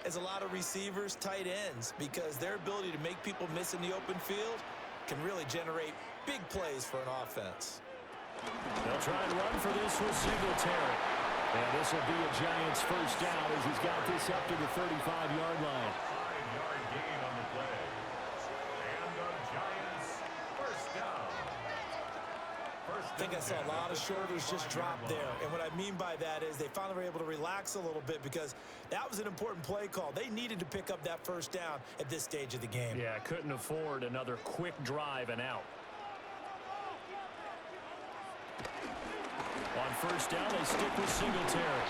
as a lot of receivers, tight ends, because their ability to make people miss in the open field can really generate big plays for an offense. They'll try and run for this with Singletary. And this will be a Giants first down as he's got this up to the 35-yard line. 5-yard gain on the play. And the Giants first down. I think I saw a lot of shoulders just drop there. And what I mean by that is they finally were able to relax a little bit because that was an important play call. They needed to pick up that first down at this stage of the game. Yeah, couldn't afford another quick drive and out. On first down, they stick with Singletary.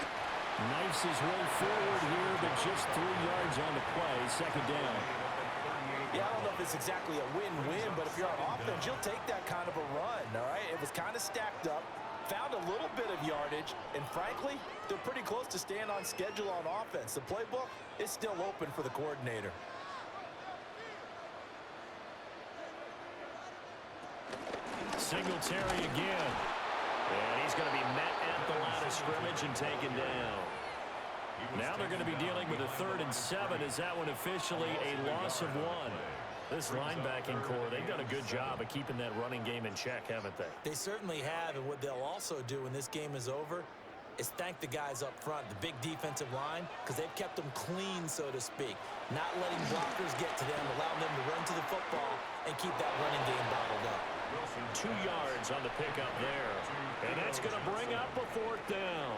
Knifes his way forward here, but just 3 yards on the play. Second down. Yeah, I don't know if it's exactly a win-win, but if you're on offense, you'll take that kind of a run, all right? It was kind of stacked up, found a little bit of yardage, and frankly, they're pretty close to staying on schedule on offense. The playbook is still open for the coordinator. Singletary again. And he's going to be met at the line of scrimmage and taken down. Now they're going to be dealing with a 3rd and 7 as that one officially a loss of 1. This linebacking core, they've done a good job of keeping that running game in check, haven't they? They certainly have, and what they'll also do when this game is over is thank the guys up front, the big defensive line, because they've kept them clean, so to speak, not letting blockers get to them, allowing them to run to the football and keep that running game bottled up. 2 yards on the pickup there. And that's going to bring up a 4th down.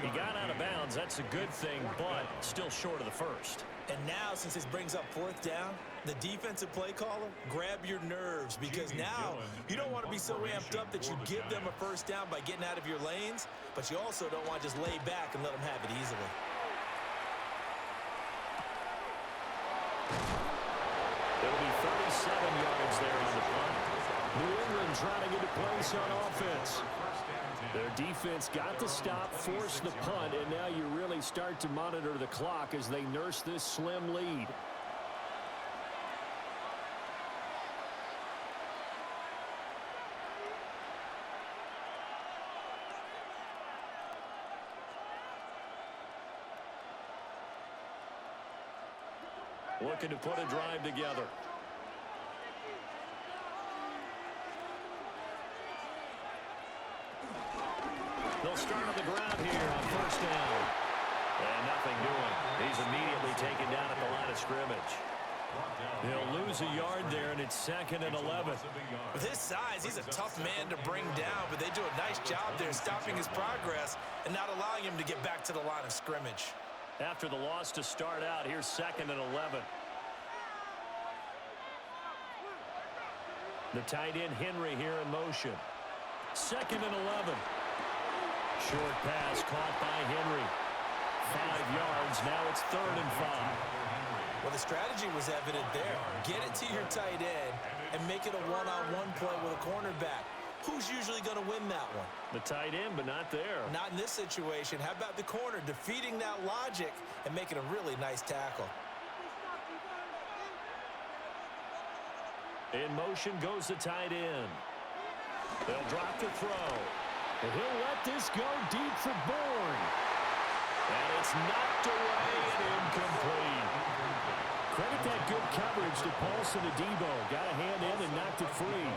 He got out of bounds. That's a good thing, but still short of the first. And now, since this brings up 4th down, the defensive play caller, grab your nerves, because now you don't want to be so amped up that you give them a first down by getting out of your lanes, but you also don't want to just lay back and let them have it easily. It'll be 37 yards there on the punt. New England trying to get a place on offense. Their defense got the stop, forced the punt, and now you really start to monitor the clock as they nurse this slim lead. Looking to put a drive together. They'll start on the ground here on first down. And nothing doing. He's immediately taken down at the line of scrimmage. They'll lose a yard there, and it's 2nd and 11. With his size, he's a tough man to bring down, but they do a nice job there stopping his progress and not allowing him to get back to the line of scrimmage. After the loss to start out, here's 2nd and 11. The tight end Henry here in motion. 2nd and 11. Short pass caught by Henry. 5 yards. Now it's 3rd and 5. Well, the strategy was evident there. Get it to your tight end and make it a one-on-one play with a cornerback. Who's usually going to win that one? The tight end, but not there. Not in this situation. How about the corner defeating that logic and making a really nice tackle? In motion goes the tight end. They'll drop the throw. And he'll let this go deep for Bourne. And it's knocked away and incomplete. Credit that good coverage to Paulson Adebo. Got a hand in and knocked it free.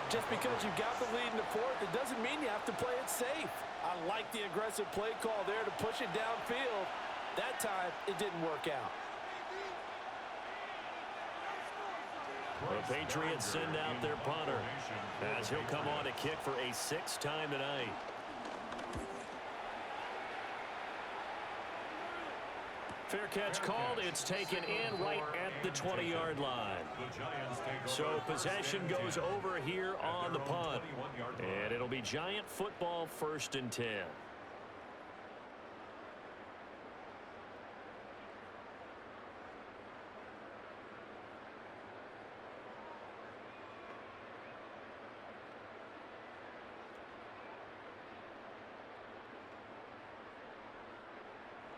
Just because you've got the lead in the 4th, it doesn't mean you have to play it safe. I like the aggressive play call there to push it downfield. That time, it didn't work out. The Patriots send out their punter as he'll come on to kick for a 6th time tonight. Fair catch called. It's taken in right at the 20-yard line. So possession goes over here on the punt. And it'll be Giant football 1st and 10.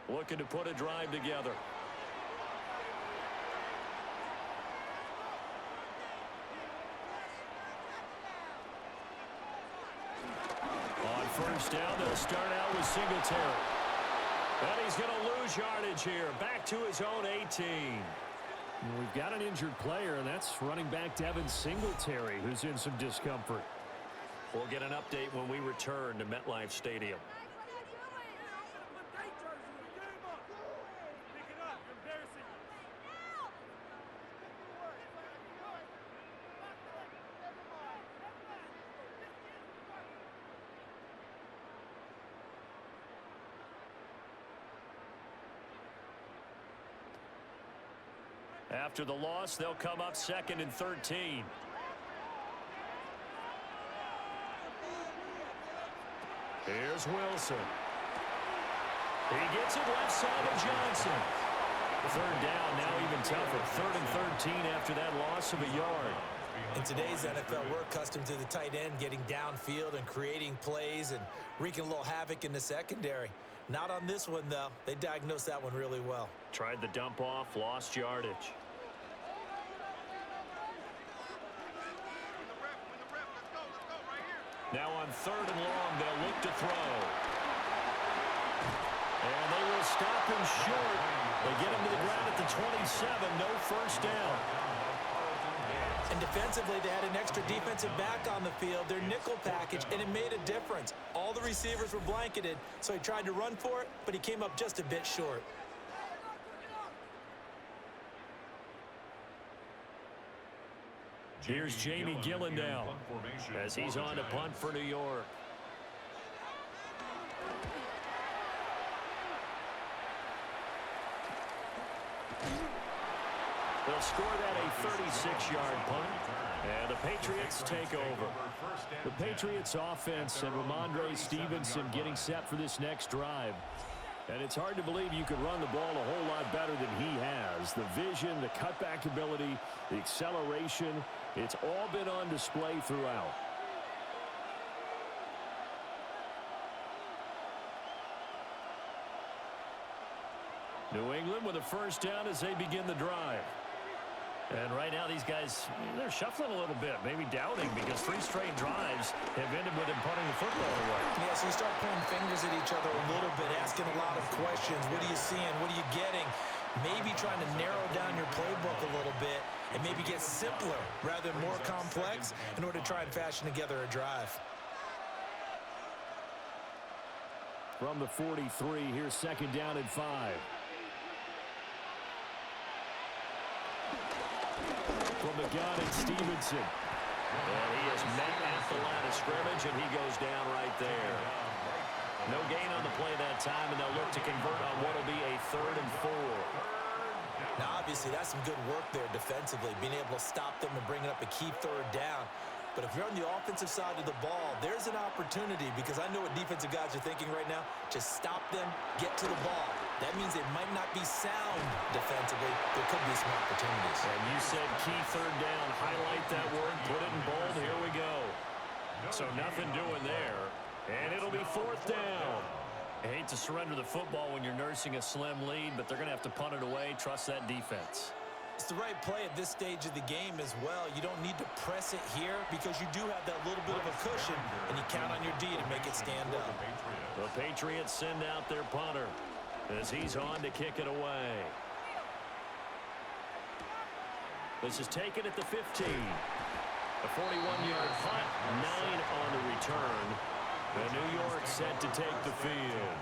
Looking to put a drive together. first down. They'll start out with Singletary. And he's going to lose yardage here. Back to his own 18. We've got an injured player, and that's running back Devin Singletary, who's in some discomfort. We'll get an update when we return to MetLife Stadium. After the loss, they'll come up 2nd and 13. Here's Wilson. He gets it left side of Johnson. 3rd down, now even tougher. 3rd and 13 after that loss of a yard. In today's NFL, we're accustomed to the tight end getting downfield and creating plays and wreaking a little havoc in the secondary. Not on this one, though. They diagnosed that one really well. Tried the dump off, lost yardage. Now on 3rd and long, they'll look to throw. And they will stop him short. They get him to the ground at the 27. No first down. And defensively, they had an extra defensive back on the field, their nickel package, and it made a difference. All the receivers were blanketed, so he tried to run for it, but he came up just a bit short. Here's Jamie Gillen now as he's on to punt for New York. They'll score that a 36-yard punt, and the Patriots take over. The Patriots offense and Ramondre Stevenson getting set for this next drive. And it's hard to believe you could run the ball a whole lot better than he has. The vision, the cutback ability, the acceleration, it's all been on display throughout. New England with a first down as they begin the drive. And right now these guys, they're shuffling a little bit, maybe doubting, because 3 straight drives have ended with them punting the football away. Yeah, so you start pointing fingers at each other a little bit, asking a lot of questions. What are you seeing? What are you getting? Maybe trying to narrow down your playbook a little bit and maybe get simpler rather than more complex in order to try and fashion together a drive. From the 43, here's 2nd down and 5. From the gun, it's Stevenson. And he is met at the line of scrimmage, and he goes down right there. No gain on the play that time, and they'll look to convert on what will be a 3rd and 4. Now, obviously, that's some good work there defensively, being able to stop them and bringing up a key 3rd down. But if you're on the offensive side of the ball, there's an opportunity, because I know what defensive guys are thinking right now. Just stop them, get to the ball. That means they might not be sound defensively. There could be some opportunities. And you said key 3rd down. Highlight that word. Put it in bold. Here we go. So nothing doing there. And it'll be 4th down. I hate to surrender the football when you're nursing a slim lead, but they're going to have to punt it away. Trust that defense. It's the right play at this stage of the game as well. You don't need to press it here because you do have that little bit of a cushion, and you count on your D to make it stand up. The Patriots send out their punter as he's on to kick it away. This is taken at the 15. A 41-yard punt, 9 on the return. And New York set to take the field.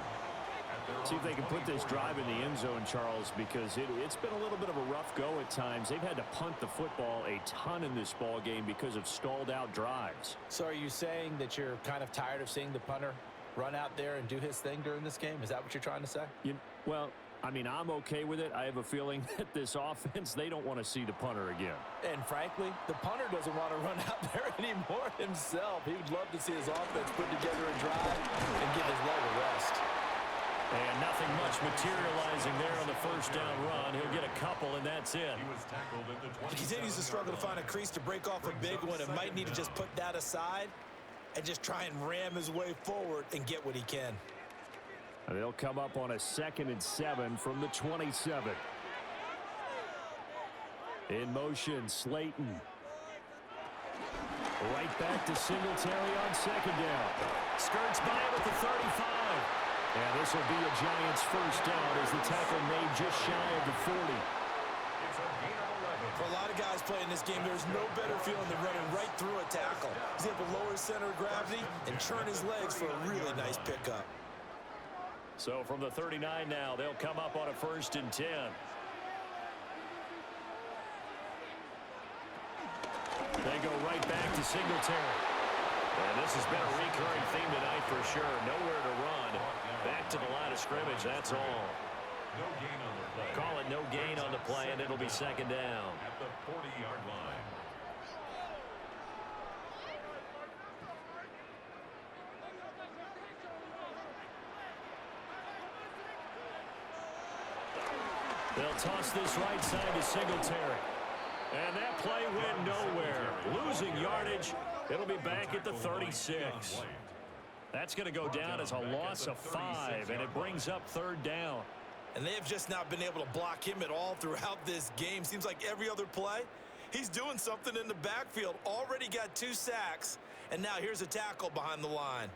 See if they can put this drive in the end zone, Charles, because it's been a little bit of a rough go at times. They've had to punt the football a ton in this ball game because of stalled-out drives. So are you saying that you're kind of tired of seeing the punter run out there and do his thing during this game? Is that what you're trying to say? Well, I mean, I'm okay with it. I have a feeling that this offense, they don't want to see the punter again. And frankly, the punter doesn't want to run out there anymore himself. He would love to see his offense put together a drive and give his leg a rest. And nothing much materializing there on the first down run. He'll get a couple, and that's it. He continues to struggle to find a crease to break off a big one, and might need to just put that aside and just try and ram his way forward and get what he can. And they'll come up on a 2nd and 7 from the 27. In motion, Slayton. Right back to Singletary on second down. Skirts by him at the 35. And this will be a Giants first down as the tackle made just shy of the 40. For a lot of guys playing this game, there's no better feeling than running right through a tackle. He's able to lower his center of gravity and churn his legs for a really nice pickup. So from the 39 now, they'll come up on a 1st and 10. They go right back to Singletary. And this has been a recurring theme tonight for sure. Nowhere to run. Back to the line of scrimmage, that's all. No gain on the play. Call it no gain on the play, and it'll be second down. At the 40-yard line. They'll toss this right side to Singletary. And that play went nowhere. Losing yardage. It'll be back at the 36. That's going to go down as a loss of 5, and it brings up 3rd down. And they have just not been able to block him at all throughout this game. Seems like every other play, he's doing something in the backfield. Already got 2 sacks, and now here's a tackle behind the line.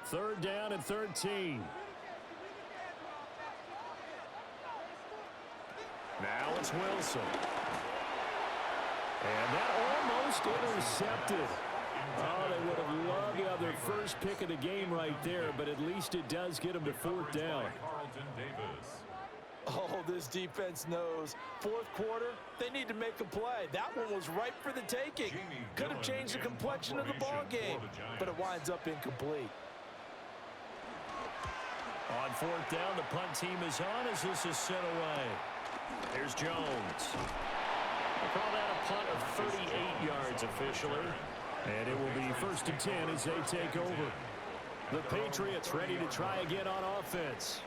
3rd down and 13. Now it's Wilson. And that almost intercepted. Oh, they would have loved to have their first pick of the game right there, but at least it does get them to 4th down. Oh, this defense knows. 4th quarter, they need to make a play. That one was ripe for the taking. Could have changed the complexion of the ball game, but it winds up incomplete. On 4th down, the punt team is on as this is sent away. Here's Jones. We'll call that a punt of 38 yards officially. And it will be 1st and 10 as they take over. The Patriots ready to try again on offense.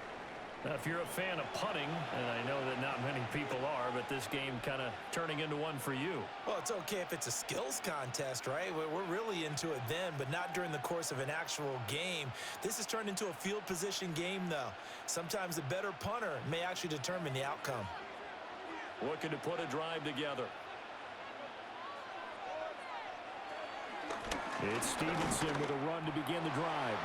Now, if you're a fan of punting, and I know that not many people are, but this game kind of turning into one for you. Well, it's okay if it's a skills contest, right? We're really into it then, but not during the course of an actual game. This has turned into a field position game, though. Sometimes the better punter may actually determine the outcome. Looking to put a drive together. It's Stevenson with a run to begin the drive.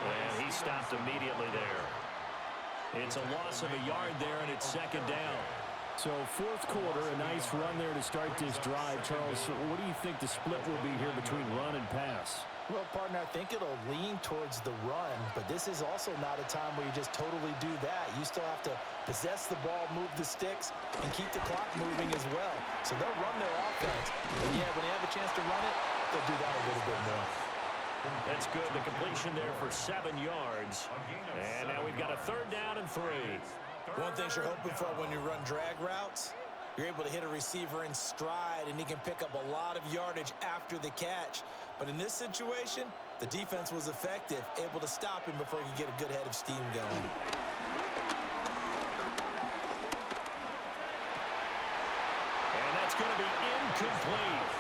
And he stopped immediately there. It's a loss of a yard there, and it's 2nd down. So 4th quarter, a nice run there to start this drive. Charles, what do you think the split will be here between run and pass? Well, partner, I think it'll lean towards the run, but this is also not a time where you just totally do that. You still have to possess the ball, move the sticks, and keep the clock moving as well. So they'll run their offense. But yeah, when they have a chance to run it, they'll do that a little bit more. That's good. The completion there for 7 yards. And now we've got a 3rd down and 3. One thing you're hoping for when you run drag routes, you're able to hit a receiver in stride, and he can pick up a lot of yardage after the catch. But in this situation, the defense was effective, able to stop him before he could get a good head of steam going. And that's going to be incomplete.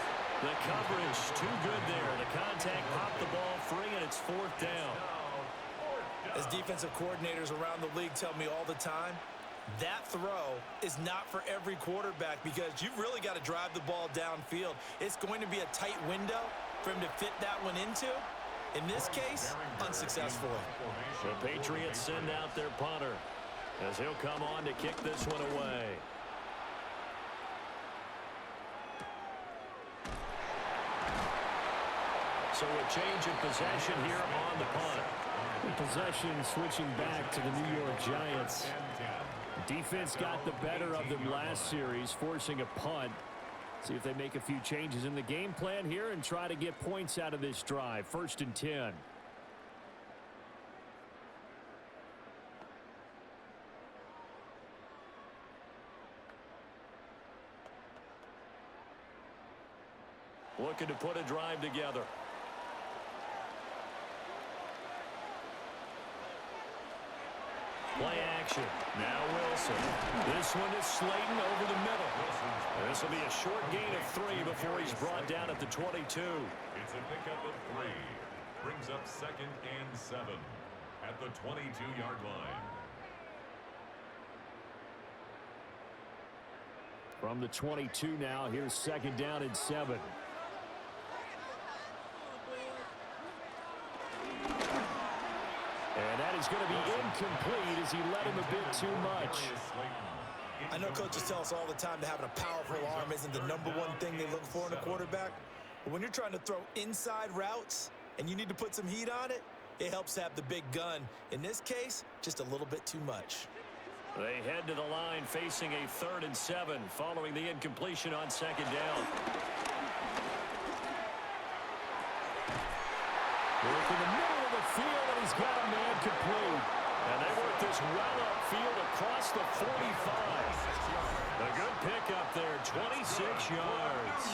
The coverage too good there. The contact popped the ball free, and it's 4th down. As defensive coordinators around the league tell me all the time, that throw is not for every quarterback because you've really got to drive the ball downfield. It's going to be a tight window for him to fit that one into. In this case, unsuccessfully. The Patriots send out their punter as he'll come on to kick this one away. So a change of possession here on the punt. The possession switching back to the New York Giants. Defense got the better of them last series, forcing a punt. See if they make a few changes in the game plan here and try to get points out of this drive. 1st and 10. Looking to put a drive together. Play action. Now Wilson. This one is Slayton over the middle. This will be a short gain of 3 before he's brought down at the 22. It's a pickup of 3. Brings up 2nd and 7 at the 22-yard line. From the 22 now, here's 2nd down and 7. is going to be incomplete as he led him a bit too much. I know coaches tell us all the time that having a powerful arm isn't the #1 thing they look for in a quarterback. But when you're trying to throw inside routes and you need to put some heat on it, it helps to have the big gun. In this case, just a little bit too much. They head to the line facing a 3rd and 7 following the incompletion on 2nd down. Work in the middle of the field, and he's got a man complete. And they work this well upfield across the 45. A good pickup there, 26 yards.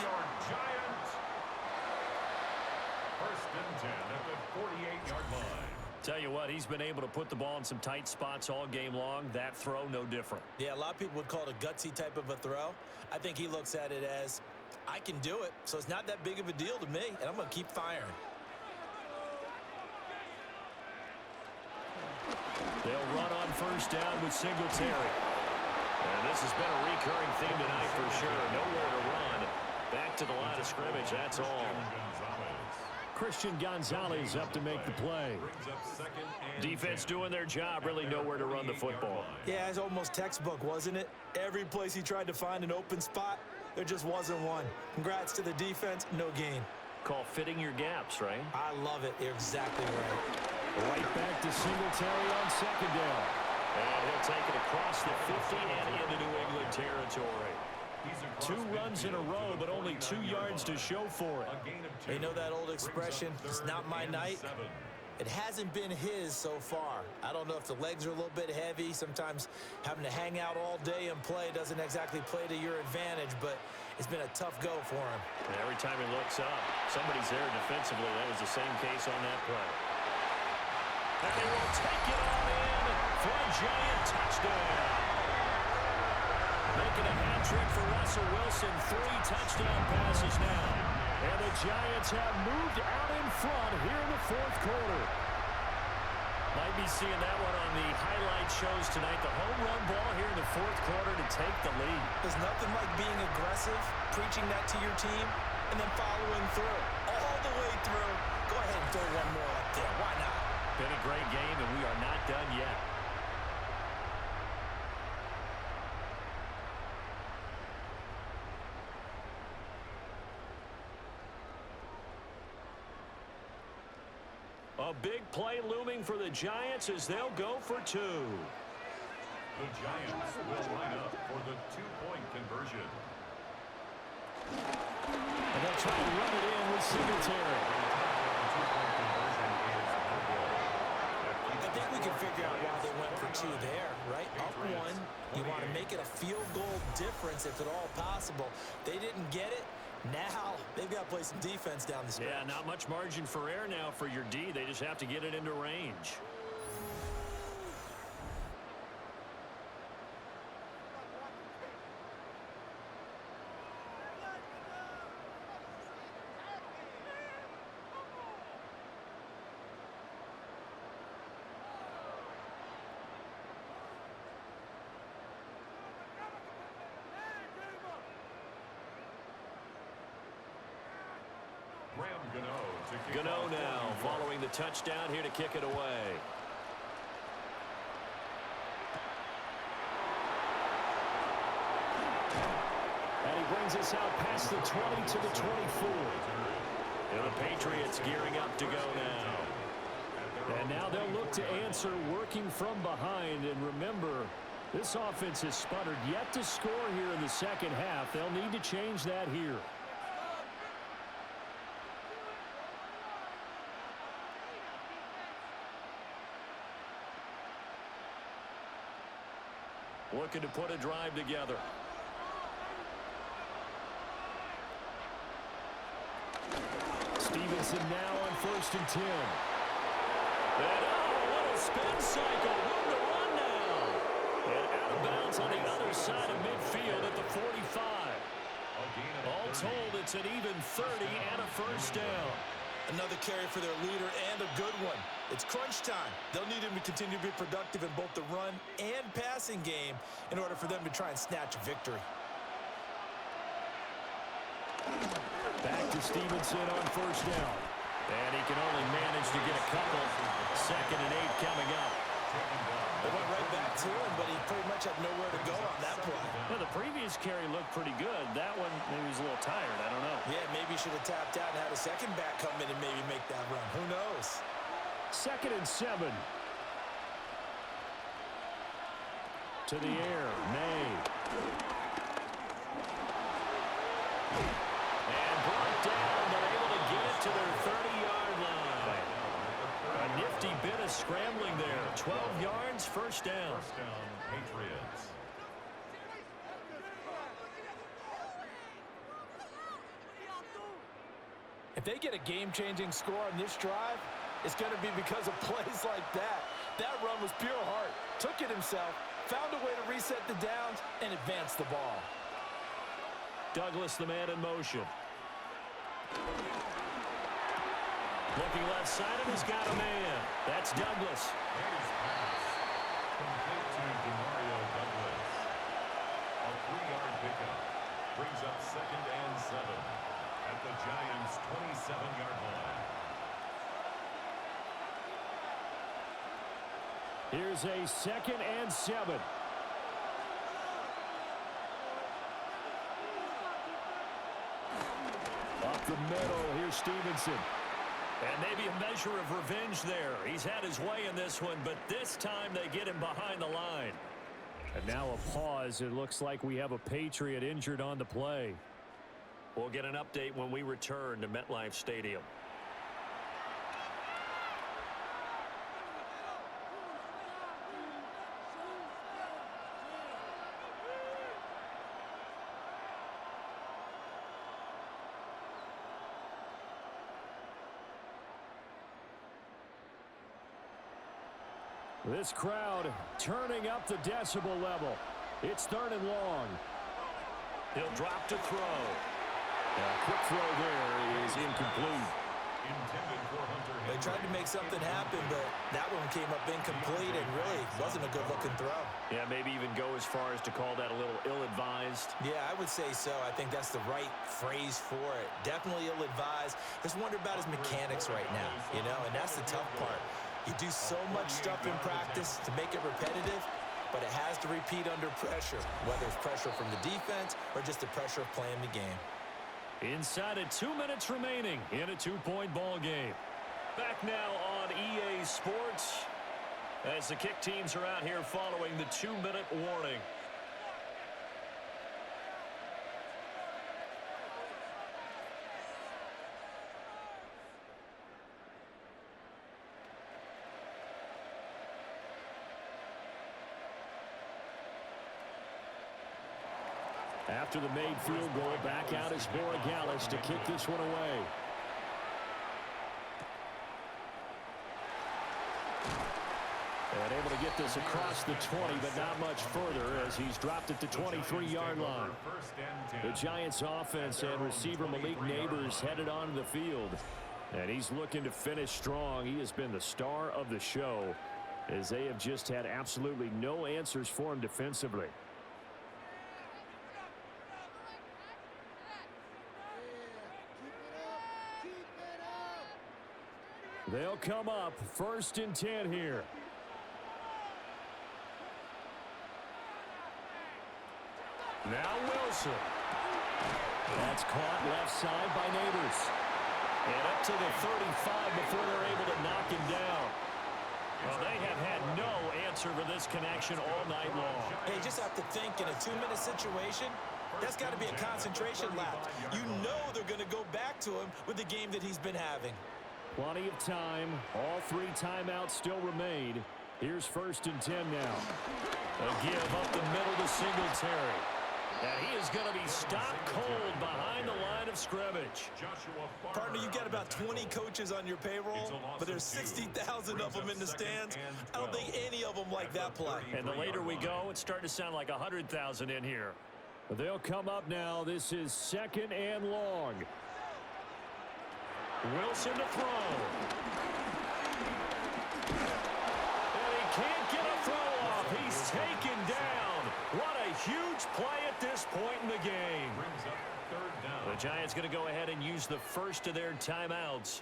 First and 10 at the 48-yard line. Tell you what, he's been able to put the ball in some tight spots all game long. That throw, no different. Yeah, a lot of people would call it a gutsy type of a throw. I think he looks at it as, I can do it, so it's not that big of a deal to me, and I'm going to keep firing. They'll run on 1st down with Singletary. And this has been a recurring theme tonight for sure. Nowhere to run. Back to the line of scrimmage, that's all. Christian Gonzalez up to make the play. Defense doing their job, really nowhere to run the football. Yeah, it's almost textbook, wasn't it? Every place he tried to find an open spot, there just wasn't one. Congrats to the defense, no gain. Call fitting your gaps, right? I love it. You're exactly right. Right back to Singletary on 2nd down. And he'll take it across the 50 and into New England territory. 2 runs in a row, but only 2 yards to show for it. You know that old expression, it's not my night? It hasn't been his so far. I don't know if the legs are a little bit heavy. Sometimes having to hang out all day and play doesn't exactly play to your advantage, but it's been a tough go for him. And every time he looks up, somebody's there defensively. That was the same case on that play. And they will take it all in for a giant touchdown. Making a hat trick for Russell Wilson. 3 touchdown passes now. And the Giants have moved out in front here in the 4th quarter. Might be seeing that one on the highlight shows tonight. The home run ball here in the 4th quarter to take the lead. There's nothing like being aggressive, preaching that to your team, and then following through. All the way through. Go ahead and throw one more up there. Why not? Been a great game, and we are not done yet. A big play looming for the Giants as they'll go for 2. The Giants will line up for the 2-point conversion. And they'll try to run it in with Singletary. I think we can figure out why they went for 2 there, right? Up 1, you want to make it a field goal difference if at all possible. They didn't get it. Now they've got to play some defense down the stretch. Yeah, not much margin for error now for your D. They just have to get it into range. Gano now following the touchdown here to kick it away. And he brings us out past the 20 to the 24. And the Patriots gearing up to go now. And now they'll look to answer working from behind. And remember, this offense has sputtered yet to score here in the 2nd half. They'll need to change that here. Looking to put a drive together. Stevenson now on 1st and 10. And a little spin cycle. Room to run now. And out of bounds on the other side of midfield at the 45. All told, it's an even 30 and a 1st down. Another carry for their leader and a good one. It's crunch time. They'll need him to continue to be productive in both the run and passing game in order for them to try and snatch a victory. Back to Stevenson on 1st down. And he can only manage to get a couple. 2nd and 8 coming up. They went right back to him, but he pretty much had nowhere to go on that play. Well, the previous carry looked pretty good. That one, maybe he was a little tired. I don't know. Yeah, maybe he should have tapped out and had a second back come in and maybe make that run. Who knows? 2nd and 7. To the air, May. And brought down, but able to get it to their 30-yard line. A nifty bit of scrambling there. 12 yards, first down. First down, Patriots. If they get a game-changing score on this drive, it's going to be because of plays like that. That run was pure heart. Took it himself, found a way to reset the downs, and advance the ball. Douglas, the man in motion. Looking left side, and he's got a man. That's Douglas. His pass. Complete to DeMario Douglas. A 3-yard pickup. Brings up 2nd and 7 at the Giants' 27-yard line. Here's a 2nd and 7. Up the middle, here's Stevenson. And maybe a measure of revenge there. He's had his way in this one, but this time they get him behind the line. And now a pause. It looks like we have a Patriot injured on the play. We'll get an update when we return to MetLife Stadium. This crowd turning up the decibel level. It's 3rd and long. He'll drop to throw. A quick throw there is incomplete. Intended for Hunter They Henry. tried to make something happen, but that one came up incomplete and really wasn't a good-looking throw. Yeah, maybe even go as far as to call that a little ill-advised. Yeah, I would say so. I think that's the right phrase for it. Definitely ill-advised. Just wonder about his mechanics right now, you know, and that's the tough part. You do so much stuff in practice to make it repetitive, but it has to repeat under pressure, whether it's pressure from the defense or just the pressure of playing the game. Inside of 2 minutes remaining in a 2-point ball game. Back now on EA Sports as the kick teams are out here following the 2-minute warning. After the made field goal, back out is Borregales to kick this one away. And able to get this across the 20, but not much further as he's dropped it to 23-yard line. The Giants offense and receiver Malik Neighbors headed onto the field. And he's looking to finish strong. He has been the star of the show as they have just had absolutely no answers for him defensively. They'll come up 1st and 10 here. Now Wilson. That's caught left side by Neighbors. And up to the 35 before they're able to knock him down. Well, they have had no answer for this connection all night long. Hey, you just have to think in a 2-minute situation, that's got to be a concentration lapse. You know they're going to go back to him with the game that he's been having. Plenty of time. All 3 timeouts still remain. Here's 1st and 10 now. A give up the middle to Singletary. And he is going to be stopped cold behind the line of scrimmage. Partner, you got about 20 coaches on your payroll, but there's 60,000 of them in the stands. I don't think any of them like that play. And the later we go, it's starting to sound like 100,000 in here. They'll come up now. This is 2nd and long. Wilson to throw. And he can't get a throw off. He's taken down. What a huge play at this point in the game. Brings up 3rd down. The Giants going to go ahead and use the first of their timeouts.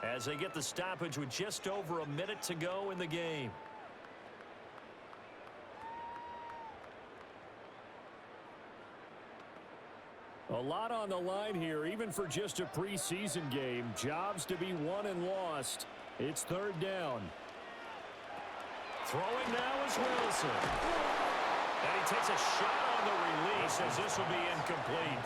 as they get the stoppage with just over a minute to go in the game. A lot on the line here, even for just a preseason game. Jobs to be won and lost. It's third down. Throwing now is Wilson. And he takes a shot on the release as this will be incomplete.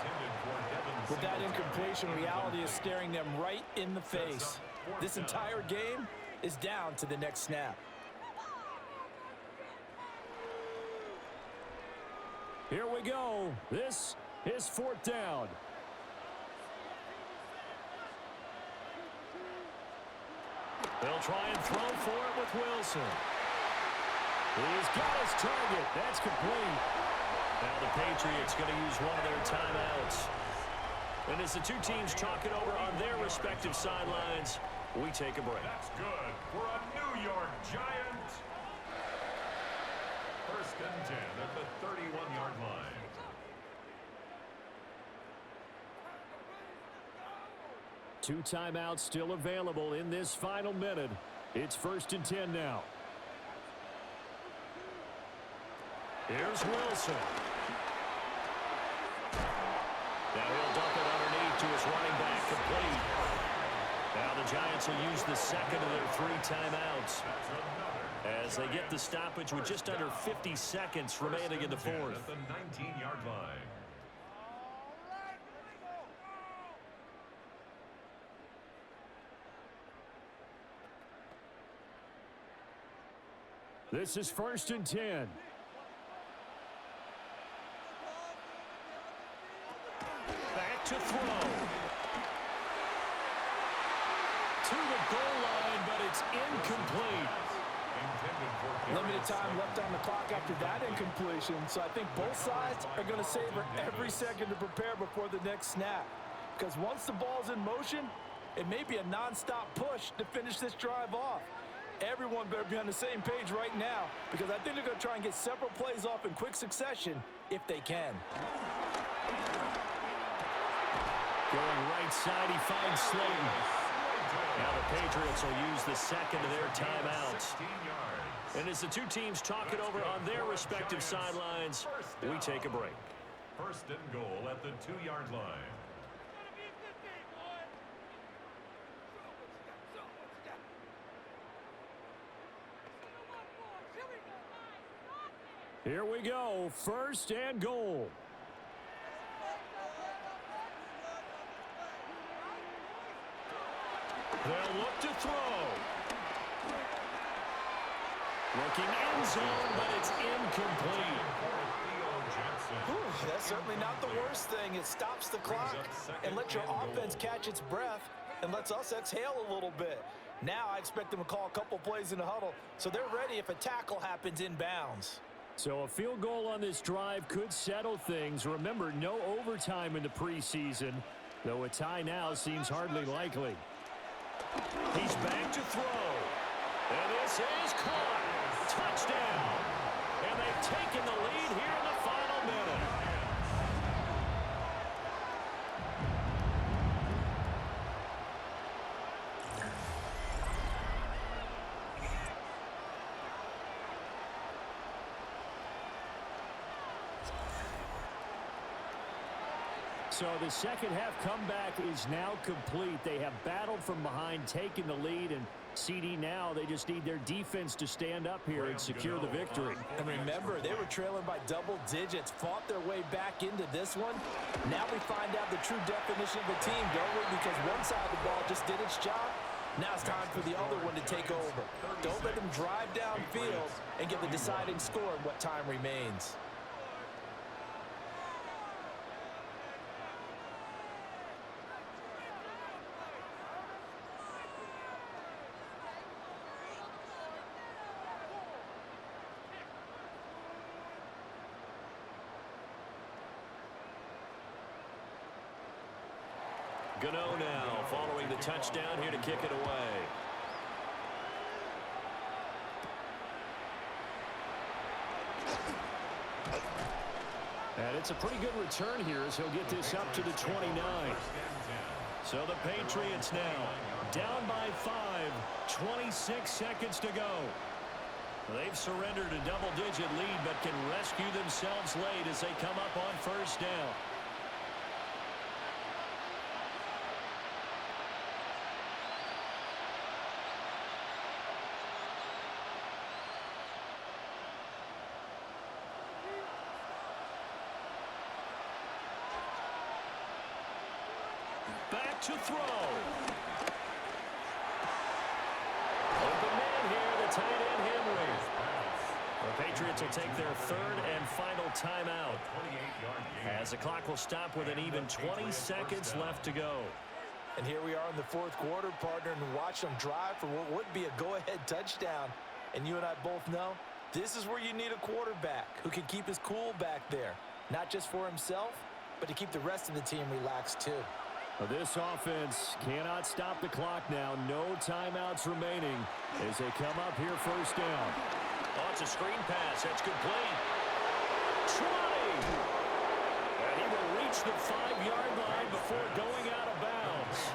With that incompletion, reality is staring them right in the face. This entire game is down to the next snap. Here we go. This is fourth down. They'll try and throw for it with Wilson. He's got his target. That's complete. Now the Patriots going to use one of their timeouts. And as the two teams talk it over on their respective sidelines, we take a break. That's good for a New York Giant. First and 10 at the 31-yard line. Two timeouts still available in this final minute. It's first and 10 now. Here's Wilson. Now he'll dump it underneath to his running back, complete. Now the Giants will use the second of their three timeouts as they get the stoppage with just under 50 seconds remaining in the fourth. At the 19-yard line. This is first and 10. Back to throw. To the goal line, but it's incomplete. Limited time left on the clock after that incompletion, so I think both sides are going to savor every second to prepare before the next snap. Because once the ball's in motion, it may be a non-stop push to finish this drive off. Everyone better be on the same page right now, because I think they're going to try and get several plays off in quick succession if they can. Going right side, he finds Slayton. Now the Patriots will use the second of their timeouts. And as the two teams talk it over on their respective sidelines, we take a break. First and goal at the 2-yard line. Here we go, first and goal. They'll look to throw. Looking end zone, but it's incomplete. Whew, that's certainly not the worst thing. It stops the clock and lets your offense catch its breath and lets us exhale a little bit. Now I expect them to call a couple plays in the huddle, so they're ready if a tackle happens inbounds. So a field goal on this drive could settle things. Remember, no overtime in the preseason, though a tie now seems hardly likely. He's back to throw. And this is caught. Touchdown. And they've taken the lead here in the final minute. So the second half comeback is now complete. They have battled from behind, taking the lead, and CD now, they just need their defense to stand up here and secure the victory. And remember, they were trailing by double digits, fought their way back into this one. Now we find out the true definition of the team, don't we? Because one side of the ball just did its job. Now it's time for the other one to take over. Don't let them drive downfield and get the deciding score in what time remains. Gano now following the touchdown here to kick it away. And it's a pretty good return here as he'll get this up to the 29. So the Patriots now down by 5, 26 seconds to go. They've surrendered a double-digit lead, but can rescue themselves late as they come up on first down. Back to throw. Open man here, the tight end Henry. The Patriots will take their third and final timeout, as the clock will stop with an even 20 seconds left to go. And here we are in the fourth quarter, partner, and watch them drive for what would be a go-ahead touchdown. And you and I both know this is where you need a quarterback who can keep his cool back there, not just for himself, but to keep the rest of the team relaxed too. This offense cannot stop the clock now. No timeouts remaining as they come up here first down. Oh, it's a screen pass. That's complete. 20. And he will reach the 5-yard line before going out of bounds.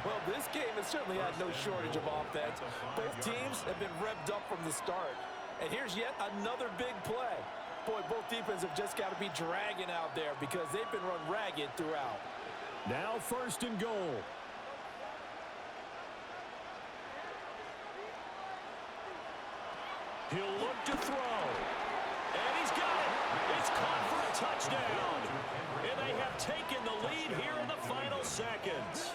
Well, this game has certainly had no shortage of offense. Both teams have been revved up from the start. And here's yet another big play. Boy, both defenses have just got to be dragging out there because they've been run ragged throughout. Now first and goal. He'll look to throw. And he's got it. It's caught for a touchdown. And they have taken the lead here in the final seconds.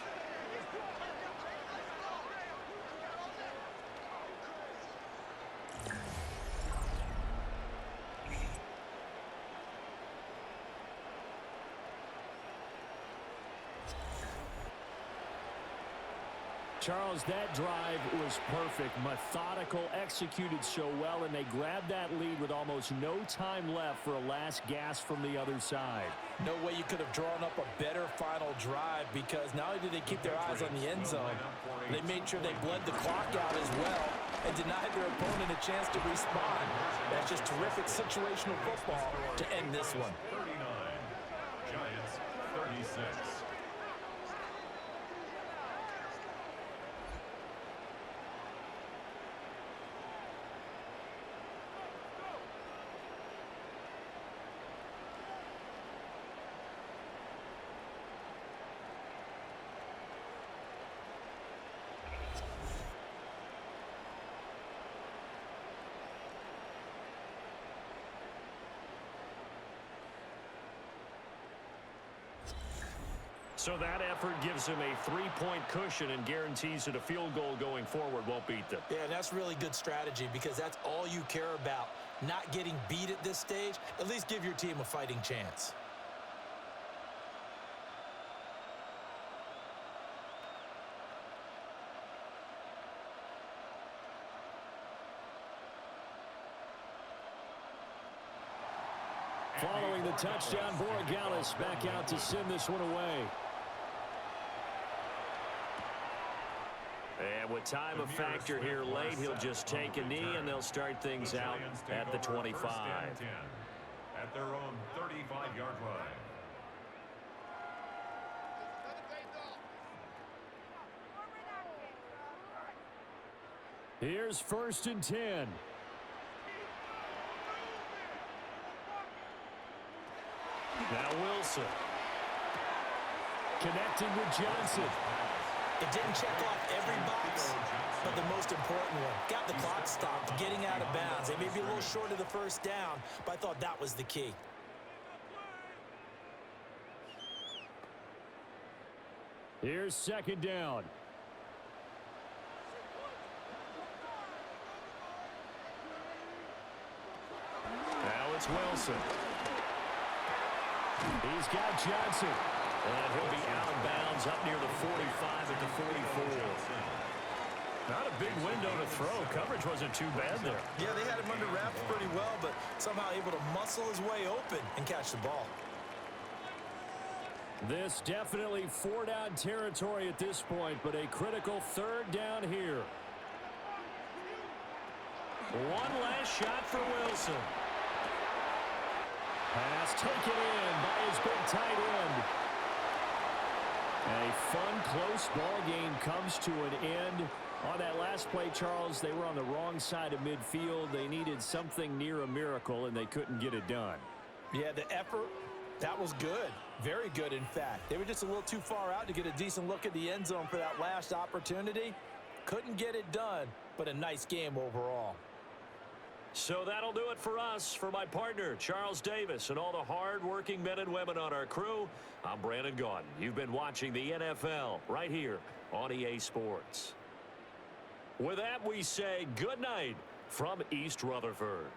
Charles, that drive was perfect. Methodical, executed so well, and they grabbed that lead with almost no time left for a last gasp from the other side. No way you could have drawn up a better final drive because not only did they keep their eyes on the end zone, they made sure they bled the clock out as well and denied their opponent a chance to respond. That's just terrific situational football to end this one. 39, Giants 36. So that effort gives him a 3-point cushion and guarantees that a field goal going forward won't beat them. Yeah, and that's really good strategy because that's all you care about. Not getting beat at this stage. At least give your team a fighting chance. Following the touchdown, Borregales back out to send this one away. And with time a factor here late, he'll just take a knee and they'll start things out at the 25. At their own 35-yard line. Here's first and 10. Now Wilson. Connecting with Johnson. It didn't check off every box, but the most important one. Got the clock stopped, getting out of bounds. They may be a little short of the first down, but I thought that was the key. Here's second down. Now it's Wilson. He's got Johnson. And he'll be out of bounds up near the 45 at the 44. Not a big window to throw. Coverage wasn't too bad there. Yeah, they had him under wraps pretty well, but somehow able to muscle his way open and catch the ball. This definitely 4-down territory at this point, but a critical third down here. One last shot for Wilson. Pass taken in by his big tight end. A fun, close ball game comes to an end. On that last play, Charles, they were on the wrong side of midfield. They needed something near a miracle, and they couldn't get it done. Yeah, the effort, that was good. Very good, in fact. They were just a little too far out to get a decent look at the end zone for that last opportunity. Couldn't get it done, but a nice game overall. So that'll do it for us. For my partner, Charles Davis, and all the hard-working men and women on our crew, I'm Brandon Gaudin. You've been watching the NFL right here on EA Sports. With that, we say good night from East Rutherford.